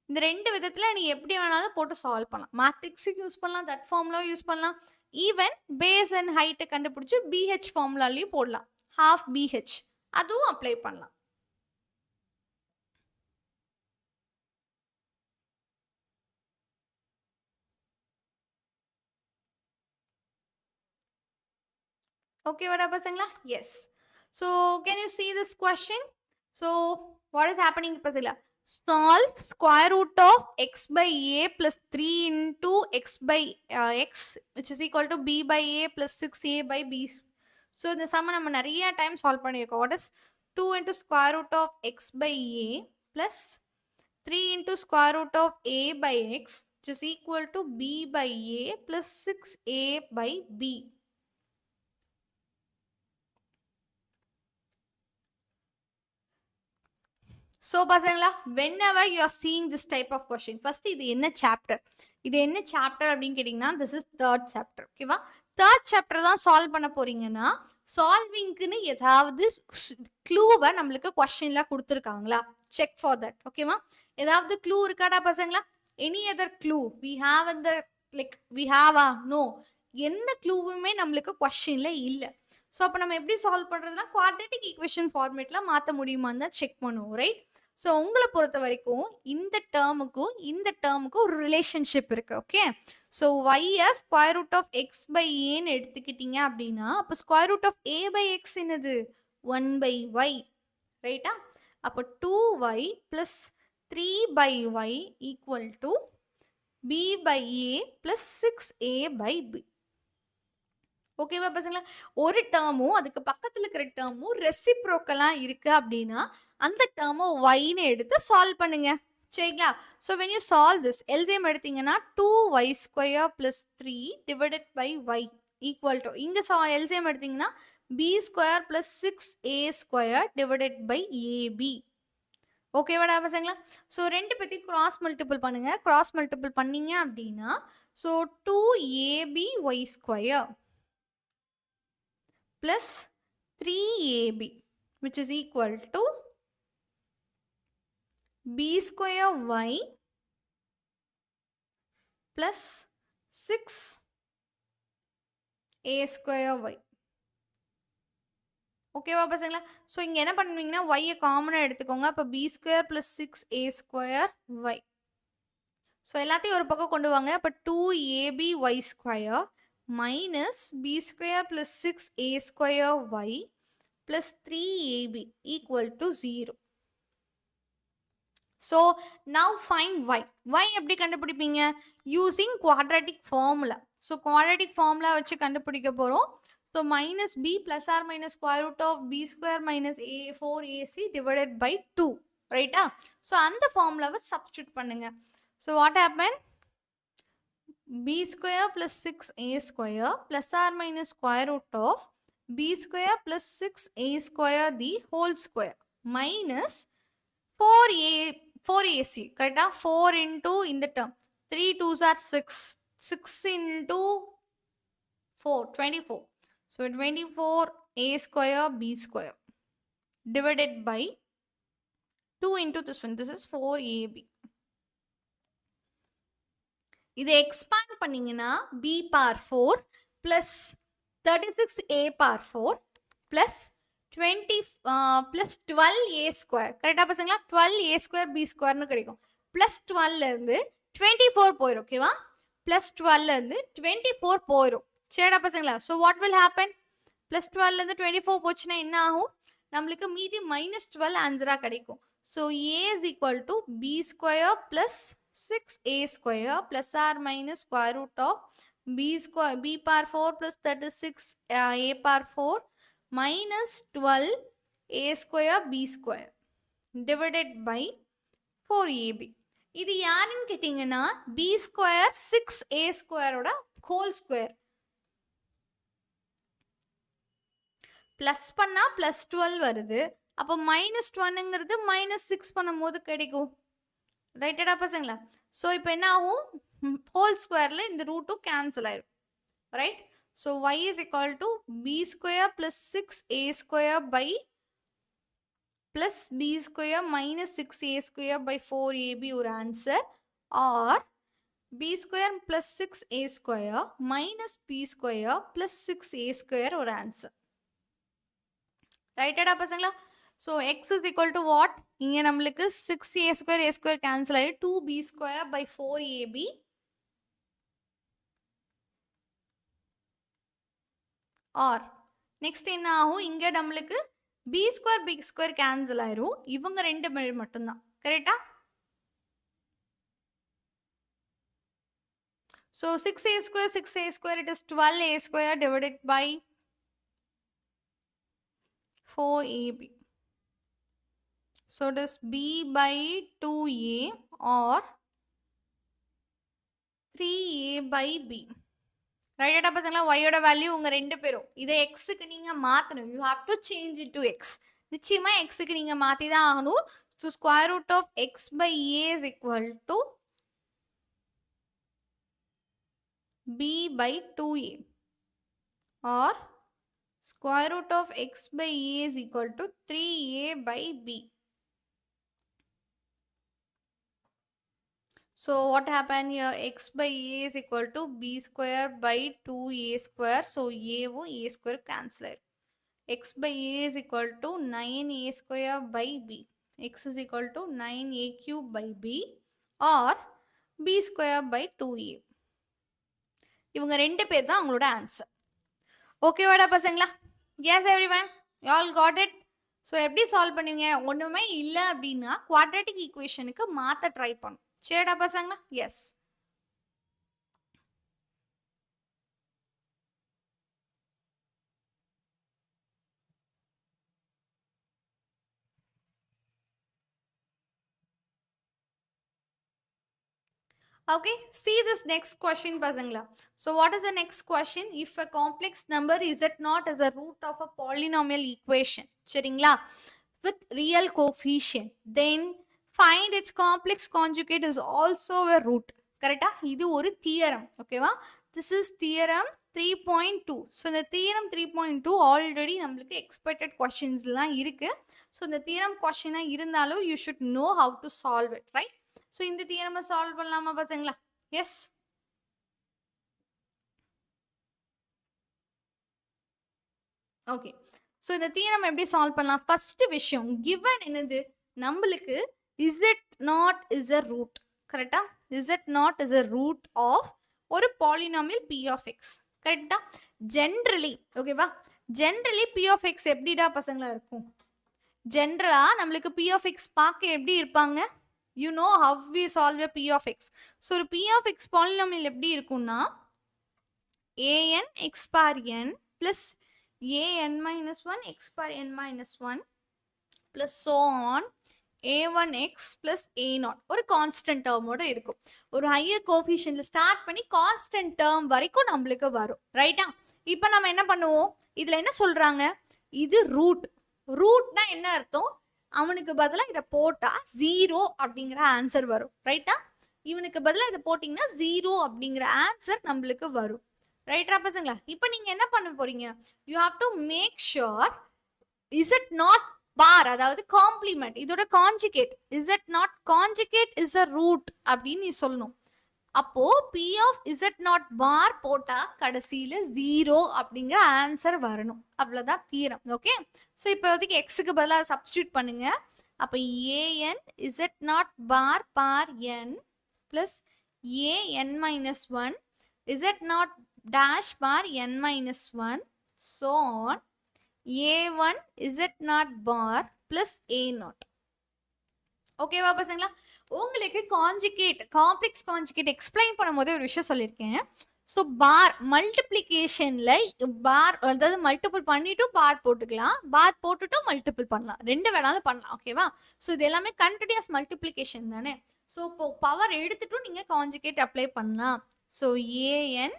இந்த ரெண்டு விதத்தில் நீங்கள் எப்படி வேணாலும் போட்டு சால்வ் பண்ணலாம். மேட்ரிக்ஸுக்கு யூஸ் பண்ணலாம், தட் ஃபார்முலாவும் யூஸ் பண்ணலாம். ஈவன் பேஸ் அண்ட் ஹைட்டை கண்டுபிடிச்சி பிஹெச் ஃபார்முலாலையும் போடலாம். ஹாஃப் பிஹெச் அதுவும் அப்ளை பண்ணலாம். Okay, what up, Pasangla? Yes. So, can you see this question? So, what is happening, Pasangla? Solve square root of x by a plus 3 into x by x, which is equal to b by a plus 6a by b. So, the sum நம்ம நிறைய time solve பண்ணிருக்கோம். What is 2 into square root of x by a plus 3 into square root of a by x, which is equal to b by a plus 6a by b. So, பசங்களா, whenever you are seeing this type of question, first இது என்ன chapter? இது என்ன chapter அப்படின்னு கேட்டிங்கன்னா, this is third chapter. ஓகேவா? third chapter தான் solve பண்ண போறீங்கன்னா, சால்விங்க்குன்னு ஏதாவது க்ளூவை நம்மளுக்கு கொஸ்டின்ல கொடுத்துருக்காங்களா? Check for that. ஓகேவா? ஏதாவது க்ளூ இருக்காடா பசங்களா? Any other clue we have அந்த லைக் வி ஹாவா? நோ, எந்த க்ளூவுமே நம்மளுக்கு கொஸ்டின்ல இல்லை. ஸோ அப்போ நம்ம எப்படி சால்வ் பண்ணுறதுனா குவாட்ரேட்டிக் ஈக்குவேஷன் ஃபார்மேட்டில் மாற்ற முடியுமான்னு தான் செக் பண்ணுவோம். ரைட். ஸோ உங்களை பொறுத்த வரைக்கும் இந்த டேர்முக்கும் ஒரு ரிலேஷன்ஷிப் இருக்குது. ஓகே. ஸோ ஒய்யை square root of x by ஏன்னு எடுத்துக்கிட்டீங்க அப்படின்னா அப்போ square root of a by x என்னது 1 by ஒய் ரைட்டா. அப்போ 2y plus 3 by y equal to b by a plus 6a by b. ஓகேவா பசங்களா. ஒரு டேர்மும் அதுக்கு பக்கத்தில் இருக்கிற டேர்மும் ரெசிப்ரோக்கலாக இருக்கு அப்படின்னா அந்த டேர்மை ஒய்னு எடுத்து சால்வ் பண்ணுங்க. சரிங்களா. So when you solve this LCM எடுத்தீங்கன்னா 2y² + 3 divided by Y equal to இங்கே எல்சிஎம் எடுத்தீங்கன்னா b² + 6a² divided by AB. ஓகேவாடா பசங்களா. ஸோ ரெண்டு பற்றி கிராஸ் மல்டிபிள் பண்ணுங்க. கிராஸ் மல்டிபிள் பண்ணீங்க அப்படின்னா so 2ab(y²) plus 3ab, which is equal to b²y plus 6a²y. ஓகேவா பசங்களா. ஸோ இங்கே என்ன பண்ணுவீங்கன்னா ஒய்யை காமனாக எடுத்துக்கோங்க. அப்போ b² plus 6a²y. ஸோ எல்லாத்தையும் ஒரு பக்கம் கொண்டு வாங்க. அப்போ 2ab(y²) minus b² plus 6a²y plus 3ab equal to 0. So now find y. y எப்படி கண்டுபிடிப்பீங்க? using quadratic formula. So quadratic formula வச்சு கண்டுபிடிக்க போறோம். So minus b plus or minus square root of b² minus a 4ac divided by 2. Right? So அந்த formula substitute பண்ணுங்க. So what happened? b² plus 6a² plus or minus square root of b² plus 6a² the whole square minus 4ac. Correct? 4 into in the term 3 2s are 6. 6 into 4 24. So 24a² b² divided by 2 into this one. This is 4ab. இதை expand பண்ணீங்கன்னா b power 4 plus 36a power 4 plus 20 plus 12a square. கரெக்டா பசங்களா? 12a square b square னு கிடைக்கும். plus 12 ல இருந்து 24 போயிரும். ஓகேவா? plus 12 ல இருந்து 24 போயிரும். சரிடா பசங்களா? so what will happen? plus 12 ல இருந்து 24 போச்சுன்னா என்ன ஆகும்? நம்மளுக்கு மீதி minus 12 ஆன்சரா கிடைக்கும். so a is equal to b square plus 6a square plus or minus square root of b power 4 plus 36 a power 4 minus 12 a square b square divided by 4ab. இது யாருன்னு கேட்டீங்கன்னா b square 6a square ஓட whole square. Plus பண்ணா plus 12 வருது. அப்போ minus 1ங்கிறது minus 6 பண்ணும்போது கிடைக்கும். ரைட்டடா பசங்களா? ஸோ இப்போ என்ன ஆகும்? ஹோல் ஸ்கொயரில் இந்த ரூட்டும் கேன்சல் ஆயிடும். Right? So y is equal to b square plus 6a square by plus b square minus 6a square by 4ab ஒரு answer. or b square plus 6a square minus b square plus 6a square ஒரு answer. ரைட்டடா பசங்களா? So x is equal to what? இங்கே நம்மளுக்கு 6a square cancel ஆகி 2b square by 4ab or next என்ன ஆகும்? இங்கே நம்மளுக்கு b square cancel ஆயிரும். இவங்க ரெண்டு பேர் மட்டும்தான். கரெக்டா? so 6a square it is 12a square divided by 4ab. so it is b by 2a or 3a by b. ரைட்டா பசங்களா? y ஓட வேல்யூ உங்க ரெண்டு பேரும். இதை x க்கு நீங்க மாத்தணும். you have to change it to x. நிச்சயமா x க்கு நீங்க மாத்தி தான் ஆகணும். so square root of x by a is equal to b by 2a or square root of x by a is equal to 3a by b. so what happened here? x by a is equal to b square by 2a square. so a வும் a square cancel ஆயிரும். x by a is equal to 9a square by b. x is equal to 9a cube by b or b square by 2a. இவங்க ரெண்டு பேர் தான் உங்களோட answer. ஓகேவாடா பசங்களா? Yes everyone, you all got it. So எப்படி solve பண்ணுவீங்க? ஒன்றுமே இல்லை அப்படின்னா குவாட்ரேட்டிக் ஈக்குவேஷனுக்கு மாற்ற ட்ரை பண்ணும். சரிடா பசங்களா? S. Okay, see this next question பசங்களா. So what is the next question? If a complex number is it not as a root of a polynomial equation, சரிங்களா, with real coefficient, then find its complex conjugate is also a root. கரெக்டா? இது ஒரு theorem. ஓகேவா? This is theorem 3.2. So இந்த theorem 3.2 already நம்மளுக்கு expected கொஸ்டின்ஸ்லாம் இருக்கு. So இந்த தியரம் கொஸ்டினாக இருந்தாலும் you should know how to solve it, right? So இந்த தியரமை சால்வ் பண்ணலாமா பசங்களா? எஸ். ஓகே, ஸோ இந்த தியரம் எப்படி சால்வ் பண்ணலாம்? ஃபர்ஸ்ட் விஷயம், given என்னது? நம்மளுக்கு is it not is a root. கரெக்டா? is it not is a root of ஒரு பாலினாமியல் p of x. கரெக்டா? ஜென்ரலி, ஓகேவா, ஜென்ரலி p of x எப்படிடா பசங்களா இருக்கும்? ஜென்ரலா நம்மளுக்கு p of x பார்க்க எப்படி இருப்பாங்க? You know how we solve a p of x. So ஒரு p of x polynomial எப்படி இருக்கும்னா an x bar n plus an minus 1 x bar n minus 1 plus so on a1x plus a0 ஒரு constant டேர்மோட இருக்கும். ஒரு higher கோஎஃபிஷியன்ட்ல start பண்ணி constant term வரைக்கும் நம்மளுக்கு வரும். ரைட்டா? இப்போ நம்ம என்ன பண்ணுவோம்? இதுல என்ன சொல்றாங்க? இது ரூட். ரூட்னா என்ன அர்த்தம்? அவனுக்கு பதிலாக இதை போட்டா 0 அப்படிங்கிற ஆன்சர் வரும். ரைட்டா? இவனுக்கு பதிலாக இதை போட்டிங்கன்னா 0 அப்படிங்கிற ஆன்சர் நம்மளுக்கு வரும். ரைட்டா பசங்களா? இப்போ நீங்க என்ன பண்ண போறீங்க? You have to make sure is it not bar, அதாவது காம்ப்ளிமெண்ட், இதோட conjugate, is it not conjugate is a root அப்படின்னு நீ சொல்லணும். அப்போ P of Z not bar போட்டா கடைசியில 0 அப்படிங்கிற ஆன்சர் வரணும். அவ்வளவுதான் தீரம். ஓகே, ஸோ இப்போதைக்கு எக்ஸுக்கு பதிலாக சப்ஸ்டியூட் பண்ணுங்க. அப்போ an Z not bar par n plus an minus 1 Z not dash bar n minus 1 so on a1 Z not bar plus a not. ஓகேவா பசங்களா? உங்களுக்கு கான்ஜுகேட் காம்ப்ளெக்ஸ் கான்ஜுகேட் எக்ஸ்பிளைன் பண்ணும்போது ஒரு விஷயம் சொல்லியிருக்கேன். ஸோ பார் மல்டிப்ளிகேஷன்ல பார் அதாவது மல்டிபிள் பண்ணிட்டு பார் போட்டுக்கலாம், பார் போட்டுட்டும் மல்டிபிள் பண்ணலாம், ரெண்டு வேணாலும் பண்ணலாம். ஓகேவா? ஸோ இது எல்லாமே கண்டினியூஸ் மல்டிப்ளிகேஷன் தானே. ஸோ இப்போ பவர் எடுத்துட்டும் நீங்க கான்ஜுகேட் அப்ளை பண்ணலாம். ஸோ ஏஎன்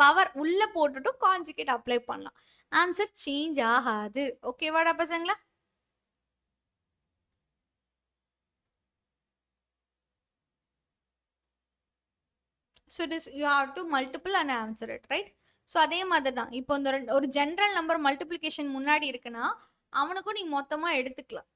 பவர் உள்ள போட்டுட்டும் கான்ஜுகேட் அப்ளை பண்ணலாம், ஆன்சர் சேஞ்ச் ஆகாது. ஓகேவாடா பசங்களா? So this you have to multiple and answer it, right? So அதே மாதிரி தான் இப்போ இந்த ஒரு ஜெனரல் நம்பர் மல்டிப்ளிகேஷன் முன்னாடி இருக்குன்னா அவனுக்கும் நீ மொத்தமா எடுத்துக்கலாம்.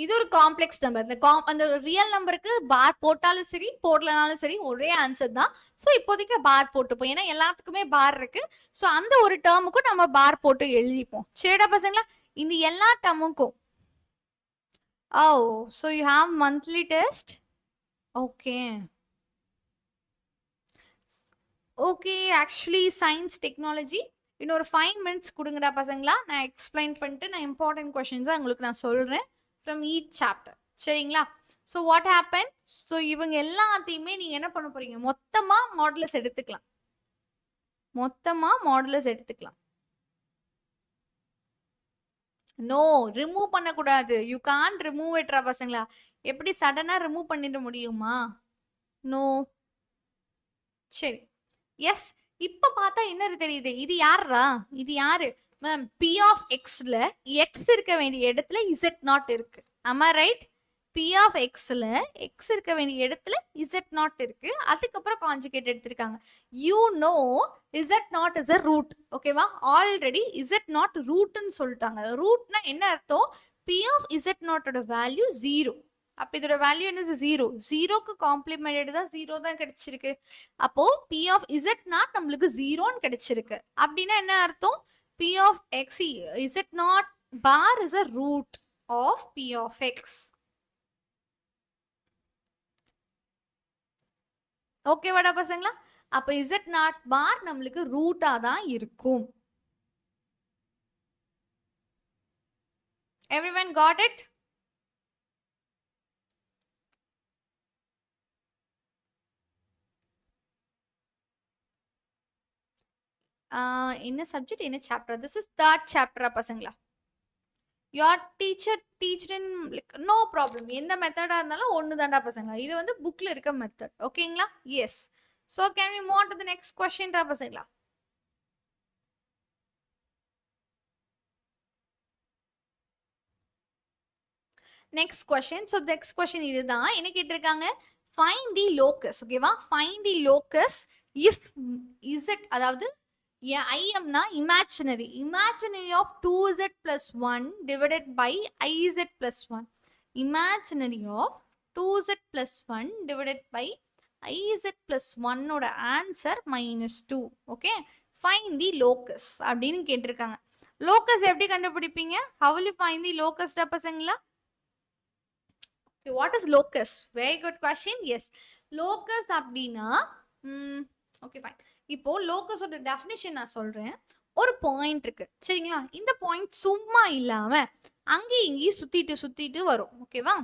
இது ஒரு காம்ப்ளெக்ஸ் நம்பர். அந்த ரியல் நம்பருக்கு பார் போட்டாலும் சரி போடலனாலும் சரி ஒரே ஆன்சர் தான். ஸோ இப்போதைக்கு பார் போட்டுப்போம், ஏன்னா எல்லாத்துக்குமே பார் இருக்கு. ஸோ அந்த ஒரு டேர்முக்கும் நம்ம பார் போட்டு எழுதிப்போம். சரிடா பசங்களா? இந்த எல்லா டேர்முக்கும் oh so you have monthly test. Okay okay, actually science technology இன்னொரு 5 minutes கொடுங்கடா பசங்களா. நான் எக்ஸ்பிளைன் பண்ணிட்டு நான் இம்பார்ட்டன்ட் கொஸ்டின்ஸாக உங்களுக்கு நான் சொல்கிறேன் from each chapter. சரிங்களா? ஸோ வாட் ஹேப்பன், ஸோ இவங்க எல்லாத்தையுமே நீங்கள் என்ன பண்ண போறீங்க, மொத்தமாக மாடுலஸ் எடுத்துக்கலாம், மொத்தமாக மாடுலஸ் எடுத்துக்கலாம். நோ, ரிமூவ் பண்ணக்கூடாது. யூ கான்ட் ரிமூவ் இட்ரா பசங்களா. எப்படி சடனாக ரிமூவ் பண்ணிட முடியுமா? நோ. சரி, எஸ். இப்போ பார்த்தா என்ன தெரியுது, இது யாரா, இது யாரு மேம்? பி ஆஃப் எக்ஸ்ல எக்ஸ் இருக்க வேண்டிய இடத்துல இசட் நாட் இருக்கு. ஆமா ரைட்? பி ஆஃப் எக்ஸ்ல எக்ஸ் இருக்க வேண்டிய இடத்துல இசட் நாட் இருக்கு. அதுக்கப்புறம் கான்ஜுகேட் எடுத்திருக்காங்க. You know Z naught is a root. ஓகேவா? ஆல்ரெடி இசட் நாட் ரூட்னு சொல்லிட்டாங்க. ரூட்னா என்ன அர்த்தம்? பி ஆஃப் இசட் நாட்டோட வேல்யூ 0. அப்போ இதோட வேல்யூ என்னது? 0. 0க்கு காம்ப்ளிமெண்டட் தான் 0 தான் கிடைச்சிருக்கு. அப்போ பி ஆஃப் இசட் நாட் நம்மளுக்கு 0ன்னு கிடைச்சிருக்கு. அப்படின்னா என்ன அர்த்தம்? P of x is it not bar is a root of P of x. Okay வாடா பசங்களா? அப்ப is it not bar நம்மளுக்கு ரூட்டா தான் இருக்கும். Everyone got it? என்ன சப்ஜெக்ட், என்ன chapter? This is 3rd chapter பசங்களா. your teacher teached in like no problem, எந்த மெத்தடா இருந்தாலும் ஒன்று தான்டா பசங்களா. இது வந்து புக்ல இருக்க மெத்தட். ஓகேங்களா? Yes. So can we move on to the next கொஸ்டின்டா பசங்களா? Next question. So next question இதுதான். என்ன கேட்டிருக்காங்க? Find the locus. ஓகேவா? Find the locus if z, அதாவது ஐஎம்னா imaginary, imaginary of 2z plus 1 divided by iz plus 1. Imaginary of 2z plus 1 divided by iz plus 1 ஓட answer -2. Okay, find the locus அப்படின்னு கேட்டிருக்காங்க. Locus எப்படி கண்டுபிடிப்பீங்க? how will you find the locus டா பசங்களா? what is locus? very good question. yes, locus அப்படின்னா okay fine. இப்போ லோக்கஸோட definition நான் சொல்றேன். ஒரு பாயிண்ட் இருக்கு, சரிங்களா? இந்த பாயிண்ட் சும்மா இல்லாம அங்கேயும் இங்கேயும் சுத்திட்டு சுத்திட்டு வரும். ஓகேவா?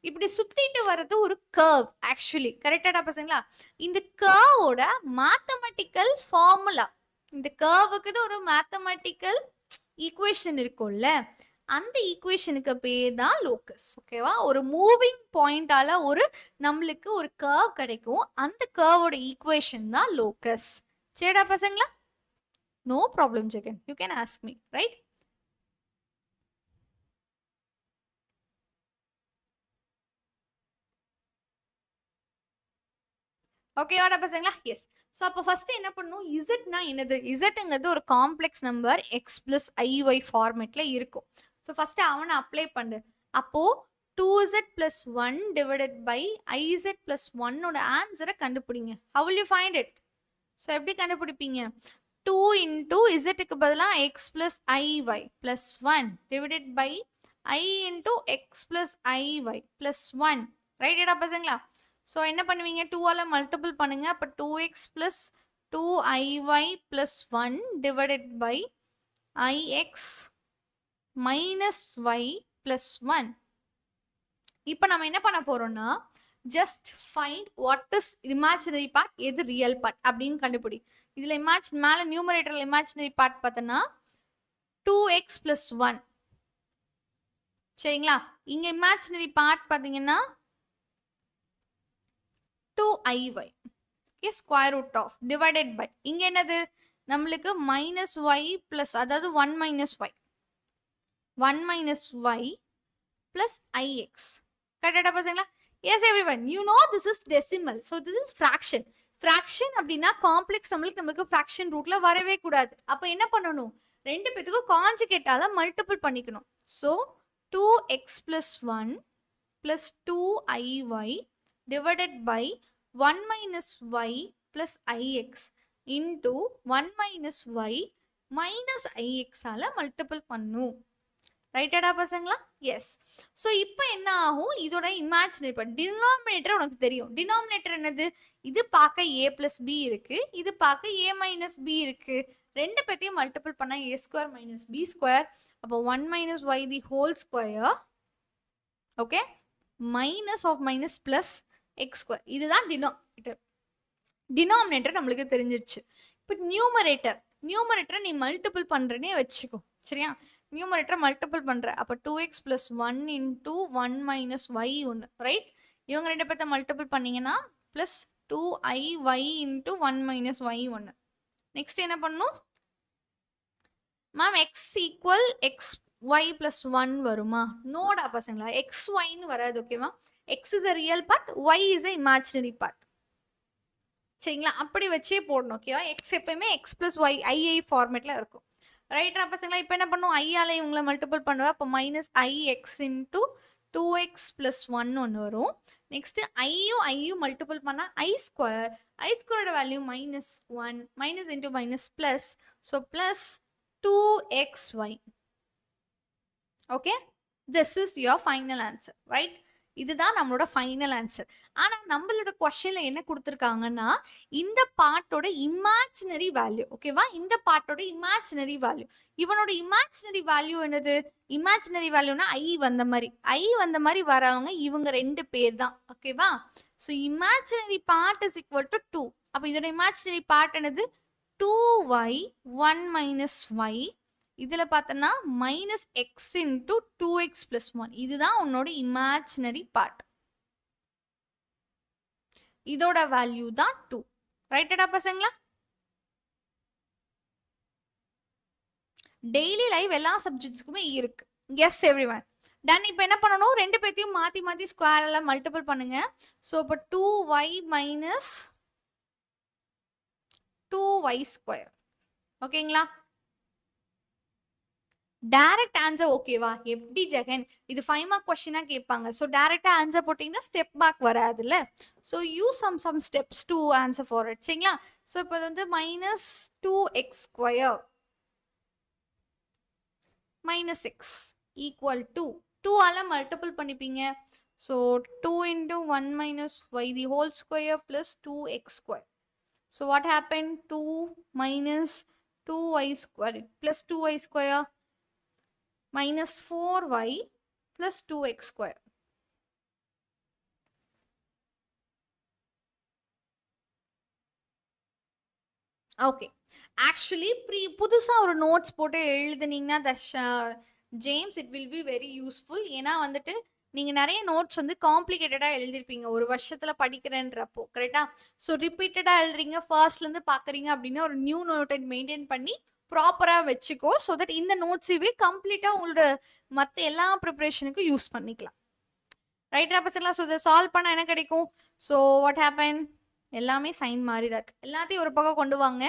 இப்படி சுத்திட்டு வர்றது ஒரு கர்வ். ஆக்சுவலி கரெக்டாடா பசங்களா? இந்த கர்வோட மேத்தமெட்டிக்கல் ஃபார்முலா, இந்த கர்வுக்குன்னு ஒரு மேத்தமெட்டிக்கல் ஈக்குவேஷன் இருக்கும்ல, அந்த ஈக்குவேஷனுக்கு பேர் தான் லோக்கஸ். ஓகேவா? ஒரு மூவிங் பாயிண்டால ஒரு நம்மளுக்கு ஒரு கர்வ் கிடைக்கும். அந்த கர்வோட ஈக்குவேஷன் தான் லோக்கஸ். சரிடா பசங்களா? No problem Jagan, you can ask me, right? ஓகேவாடா பசங்களா? எஸ். ஸோ அப்போ ஃபர்ஸ்ட் என்ன பண்ணணும், இசட்னா என்னது? இசட்டுங்கிறது ஒரு complex number x plus i y ஃபார்மேட்ல இருக்கும். ஸோ ஃபர்ஸ்ட் அவனை அப்ளை பண்ணு. அப்போ 2z plus 1 divided by iz plus 1ஓட ஆன்சரை கண்டுபிடிங்க. how will you find it? So எப்படி கண்டுபிடிப்பீங்க? 2 இன்டூ இசட்டுக்கு பதிலாக x plus i y plus 1 divided by I into x plus iy plus 1. ரைட்டா பசங்களா? ஸோ என்ன பண்ணுவீங்க, 2ஆல் மல்டிபிள் பண்ணுங்க. அப்போ 2x plus 2iy plus 1 divided by ix minus y plus 1. இப்போ நம்ம என்ன பண்ண போறோம்னா, just find what is imaginary part, எது ரியல் பார்ட் அப்படின்னு கண்டுபிடி. இதில் மேலே நியூமரேட்டரில் இமேஜினரி பார்ட் பார்த்தோன்னா 2x plus 1. சரிங்களா? இங்க இமேஜினரி பார்ட் பாத்தீங்கன்னா 2iy square root of divided by இங்க என்னது நம்மளுக்கு மைனஸ் ஒய் பிளஸ், அதாவது 1 minus y 1 minus y plus ix. கரெக்டா பசங்களா? Yes everyone, you know this is decimal. So this is fraction. Fraction அப்படின்னா காம்ப்ளெக்ஸ் நம்மளுக்கு ஃப்ராக்ஷன் ரூட்ல வரவே கூடாது. அப்போ என்ன பண்ணணும், ரெண்டு பேத்துக்கும் கான்ஜுகேட்டால மல்டிபிள் பண்ணிக்கணும். So 2x plus 1 plus 2iy divided by 1 minus y plus ix into 1 minus y minus ix ஆல மல்டிபிள் பண்ணும். ரைட்டடா பசங்களா? எஸ். ஸோ இப்போ என்ன ஆகும், இதோட இமேஜினரி பார்ட் டினாமினேட்டர் உனக்கு தெரியும். டினாமினேட்டர் என்னது, இது பார்க்க a பிளஸ் பி இருக்கு, இது பார்க்க a மைனஸ் பி இருக்கு. ரெண்டு பேத்தையும் மல்டிபிள் பண்ணா a square minus B square. அப்போ 1 minus y the whole square, okay, minus of minus plus X square. இதுதான் டினாமினேட்டர். டினாமினேட்டர் நம்மளுக்கு தெரிஞ்சிருச்சு. இப்போ நியூமரேட்டரை நீ மல்டிபிள் பண்றேன்னே வச்சுக்கோ. சரியா? நியூமரேட்டரை மல்டிபிள் பண்ற. அப்போ 2x plus 1 into 1 minus y 1. ரைட்? இவங்க ரெண்டு பேர்த்த மல்டிபிள் பண்ணீங்கன்னா பிளஸ் 2iy into 1 minus y 1. Next என்ன பண்ணணும் ma'am, x equal X Y plus 1 வருமா? நோடா பசங்களா, எக்ஸ் ஒய்னு வராது. ஓகேவா? X is a real part, Y is a imaginary part. சரிங்களா? அப்படி வச்சே போடணும். ஓகேவா? எக்ஸ் எப்பயுமே எக்ஸ் பிளஸ் ஒய் ஐஐ ஃபார்மேட்ல இருக்கும். ரைட்டா பசங்களா? இப்போ என்ன பண்ணும், ஐயால இவங்களை மல்டிபிள் பண்ணுவா. அப்போ மைனஸ் ஐ எக்ஸ் இன்டூ 2x plus 1 ஒன்று வரும். நெக்ஸ்ட் ஐயும் மல்டிபிள் பண்ணா ஐ ஸ்கொயரோட value minus 1, minus into minus plus, so plus 2xy. Okay, this is your final answer. Right? இதுதான் நம்மளோட ஃபைனல் ஆன்சர். ஆனா நம்மளோட கொஸ்டின்ல என்ன கொடுத்துருக்காங்கன்னா, இந்த பார்ட்டோட இமேஜினரி வேல்யூ. ஓகேவா? இந்த பார்ட்டோட இமேஜினரி வேல்யூ. இவனோட இமேஜினரி வேல்யூ என்னது? இமேஜினரி வேல்யூனா ஐ வந்த மாதிரி வரவங்க இவங்க ரெண்டு பேர் தான். ஓகேவா? So imaginary part is equal to 2. அப்போ இதோட இமேஜினரி பார்ட் என்னது? 2y 1 minus y. இதுல பார்த்தனா minus x into 2x plus 1. இதுதான் உன்னோட இமேஜினரி பார்ட். இதோட வேல்யூ தான் 2. ரைட்டடா பசங்களா? டெய்லி லைவ் எல்லா சப்ஜெக்ட்ஸ்க்குமே இருக்கு. Yes everyone. டன். இப்போ என்ன பண்ணணும், ரெண்டு பேத்தையும் மாத்தி மாத்தி ஸ்கொயர் எல்லாம் மல்டிபிள் பண்ணுங்க. ஸோ இப்போ 2y minus 2y ஸ்கொயர். ஓகேங்களா? டைரக்ட் ஆன்சர் ஓகேவா? எப்படி ஜெகன், இது 5 மார்க் கொஸ்டினா கேட்பாங்க. ஸோ டைரக்டா ஆன்சர் போட்டீங்கன்னா ஸ்டெப் பேக் வராதுல்ல. So use some steps to answer for it. சரிங்களா? ஸோ இப்போ வந்து minus 2x square minus x equal to 2ஆல மல்டிபிள் பண்ணிப்பீங்க. So 2 into 1 minus y the whole square plus 2x square. So what happened? 2 minus 2y square plus 2y square minus 4y plus 2x square. Okay. Actually, புதுசா ஒரு notes போட்டு எழுதுனீங்கன்னா ஜேம்ஸ் it will be very useful. ஏன்னா வந்துட்டு நீங்க நிறைய notes வந்து காம்ப்ளிகேட்டடா எழுதிருப்பீங்க ஒரு வருஷத்துல படிக்கிறேன்றப்போ. கரெக்டா? ஸோ ரிப்பீட்டடா எழுதுறீங்க, ஃபர்ஸ்ட்ல இருந்து பாக்குறீங்க அப்படின்னா ஒரு நியூ நோட் மெயின்டைன் பண்ணி ப்ராப்பரா வச்சுக்கோ. ஸோ தட் இந்த நோட்ஸையே கம்ப்ளீட்டா உங்களோட மற்ற எல்லா ப்ரிப்பரேஷனுக்கும் யூஸ் பண்ணிக்கலாம். ரைட்டா பசங்களா? ஸோ இதை சால்வ் பண்ண என்ன கிடைக்கும்? So what happen? எல்லாமே சைன் மாறி தான் இருக்கு. எல்லாத்தையும் ஒரு பக்கம் கொண்டு வாங்க.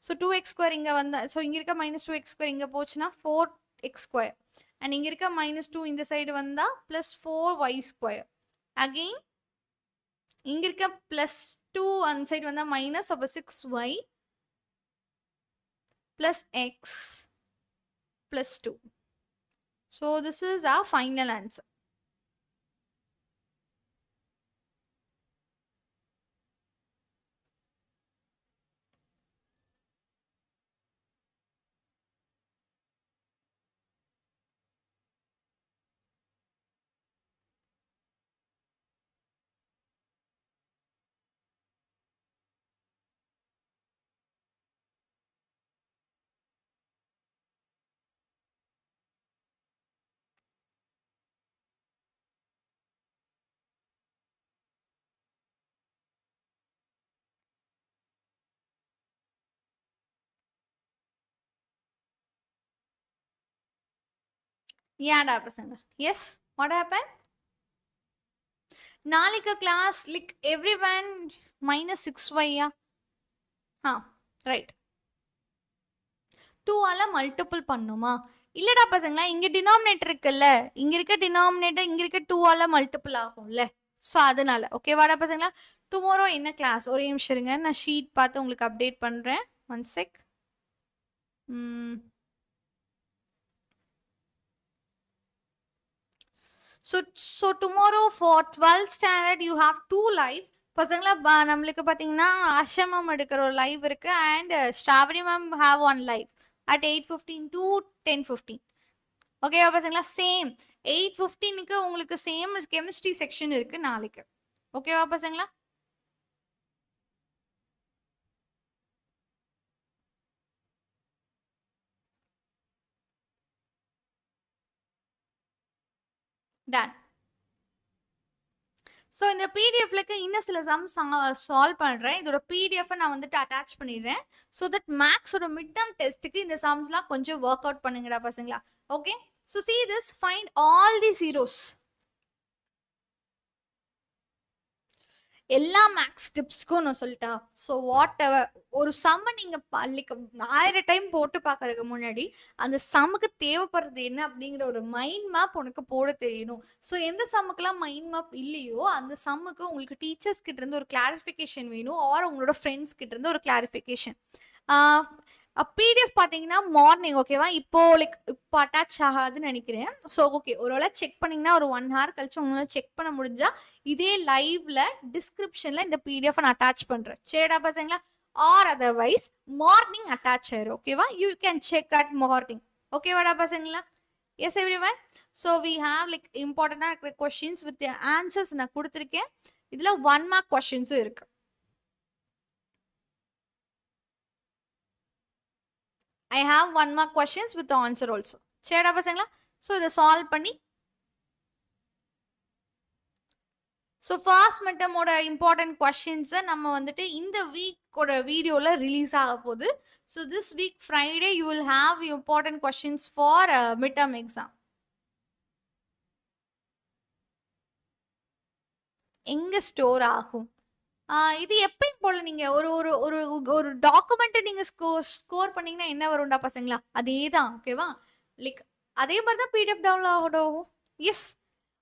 ஸோ 2x² இங்க வந்தா ஸோ இங்க இருக்க -2x² இங்க போச்சுன்னா 4x². அண்ட் இங்க இருக்க -2 இந்த சைடு வந்தா +4y². அகெயின் இங்க இருக்க +2 அந்த சைடு வந்தா மைனஸ், அப்போ 6y plus x plus 2. So this is our final answer. ஏன்டா பசங்க? Yes, what happen? நாளைக்கு class like every one -6y. Right. 2 ஆல மல்டிபிள் பண்ணுமா? இல்லடா பசங்களா, இங்க டினாமினேட்டர் இருக்குல்ல, இங்க இருக்க டினாமினேட்டர் இங்க இருக்க 2 ஆல மல்டிபிள் ஆகும்ல. ஸோ அதனால ஓகேவாடா பசங்களா? டுமாரோ என்ன கிளாஸ்? ஒரே நிமிஷம் இருங்க, நான் ஷீட் பார்த்து உங்களுக்கு அப்டேட் பண்றேன். 1 sec. So tomorrow for 12th standard you have 2 live. பசங்களா நம்மளுக்கு பாத்தீங்கன்னா ஆஷா மேம் எடுக்கிற ஒரு லைவ் இருக்கு and Shravani ma'am have one live at 8:15 to 10:15. ஓகேவா பசங்களா? சேம் 8:15க்கு உங்களுக்கு சேம் கெமிஸ்ட்ரி செக்ஷன் இருக்கு நாளைக்கு. ஓகேவா பசங்களா? டன். ஸோ இந்த பிடிஎஃப்லக்கு இன்னும் சில சம்ஸ் சால்வ் பண்ணுறேன். இதோட பிடிஎஃப் நான் வந்துட்டு அட்டாச் பண்ணிடுறேன். ஸோ தட் மேக்ஸோட மிட் டேர்ம் டெஸ்ட்டுக்கு இந்த சம்ஸ்லாம் கொஞ்சம் ஒர்க் அவுட் பண்ணுங்கடா பசங்களா. Okay, so see this, find all the zeros. எல்லா மேக்ஸ் டிப்ஸ்க்கும் நான் சொல்லிட்டா. ஸோ வாட் எவர் ஒரு சம்மை நீங்கள் 1000 டைம் போட்டு பார்க்கறதுக்கு முன்னாடி அந்த சம்முக்கு தேவைப்படுறது என்ன அப்படிங்கிற ஒரு மைண்ட் மேப் உனக்கு போட தெரியணும். ஸோ எந்த சம்முக்கெல்லாம் மைண்ட் மேப் இல்லையோ அந்த சம்முக்கு உங்களுக்கு டீச்சர்ஸ் கிட்ட இருந்து ஒரு கிளாரிஃபிகேஷன் வேணும், ஆர் உங்களோட ஃப்ரெண்ட்ஸ் கிட்ட இருந்து ஒரு கிளாரிஃபிகேஷன். பிடிஎஃப் பார்த்தீங்கன்னா மார்னிங் ஓகேவா, இப்போ இப்போ அட்டாச் ஆகாதுன்னு நினைக்கிறேன். ஸோ ஓகே, ஒருவேளை செக் பண்ணிங்கன்னா ஒரு 1 hour கழிச்சு உங்களால் செக் பண்ண முடிஞ்சா இதே லைவ்ல டிஸ்கிரிப்ஷன்ல இந்த பிடிஎஃப் நான் அட்டாச் பண்றேன். சரிடா பசங்களா? ஆர் அதர்வைஸ் மார்னிங் அட்டாச் ஆயிரும். ஓகேவா? You can check at morning. ஓகேவாடா பசங்களா? Yes everyone. So we have இம்பார்ட்டன்டான கொஸ்டின்ஸ் வித் ஆன்சர்ஸ் நான் கொடுத்துருக்கேன். இதுல 1 mark கொஸ்டின்ஸும் இருக்கு. I have 1 mark questions with the answer also. சரிடா பசங்களா? ஸோ இதை சால்வ் பண்ணி ஸோ ஃபர்ஸ்ட் மிட்டமோட இம்பார்ட்டன்ட் கொஸ்டின்ஸை நம்ம வந்துட்டு இந்த வீக்கோட வீடியோவில் ரிலீஸ் ஆக போகுது. So this week Friday you will have important questions for midterm exam. எங்கே ஸ்டோர் ஆகும்? இது எப்பயும் போல நீங்க ஒரு ஒரு ஒரு ஒரு டாக்குமெண்ட்டை நீங்க ஸ்கோர் பண்ணீங்கன்னா என்ன வரும்டா பசங்களா? அதே தான். ஓகேவா? அதே மாதிரி தான் பிடிஎஃப் டவுன்லோட் ஆகும். எஸ்,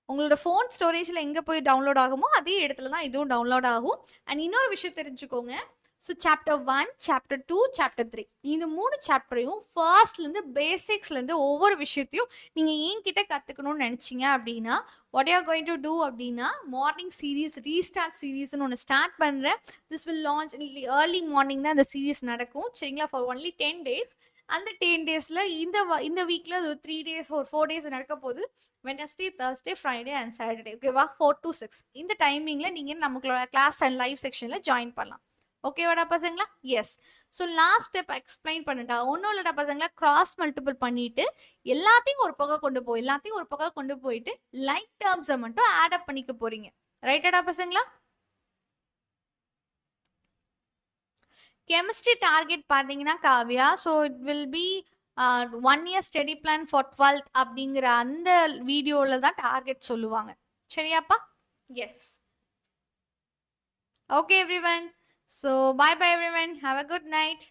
உங்களோட ஃபோன் ஸ்டோரேஜில் எங்கே போய் டவுன்லோட் ஆகுமோ அதே இடத்துல தான் இதுவும் டவுன்லோட் ஆகும். அண்ட் இன்னொரு விஷயம் தெரிஞ்சுக்கோங்க. ஸோ சாப்டர் 1, சாப்டர் 2, சாப்டர் 3 இந்த 3 சாப்டரையும் ஃபர்ஸ்ட்லேருந்து பேசிக்ஸ்லேருந்து ஒவ்வொரு விஷயத்தையும் நீங்கள் என்கிட்ட கற்றுக்கணும்னு நினச்சிங்க அப்படின்னா what you are going to do அப்படின்னா மார்னிங் சீரீஸ் ரீஸ்டார்ட் சீரீஸ்னு ஒன்று ஸ்டார்ட் பண்ணுறேன். This will launch early morning தான் இந்த சீரீஸ் நடக்கும். சரிங்களா? For only 10 days. அந்த 10 daysல இந்த வீக்கில் ஒரு 3 days ஒரு 4 days நடக்க போகுது. Wednesday, Thursday, Friday and Saturday. ஓகேவா? 4 to 6 இந்த டைமிங்கில் நீங்கள் நமக்களோட கிளாஸ் அண்ட் லைவ் செக்ஷனில் ஜாயின் பண்ணலாம். ஓகேவாடா பசங்களா? Yes. So last step explain பண்ணிட்டா ஒன்றும் இல்லடா பசங்களா, கிராஸ் மல்டிபிள் பண்ணிட்டு எல்லாத்தையும் ஒரு பக்கம் கொண்டு போயிட்டு லைக் டேர்ம்ஸை மட்டும் ஆட் அப் பண்ணிக்க போறீங்க. ரைட்டாடா பசங்களா? கெமிஸ்ட்ரி டார்கெட் பார்த்தீங்கன்னா Kavya, so it will be 1 year study plan for 12th அப்படிங்கிற அந்த வீடியோவில் தான் டார்கெட் சொல்லுவாங்க. சரியாப்பா? Yes. Okay everyone. So bye bye everyone. Have a good night.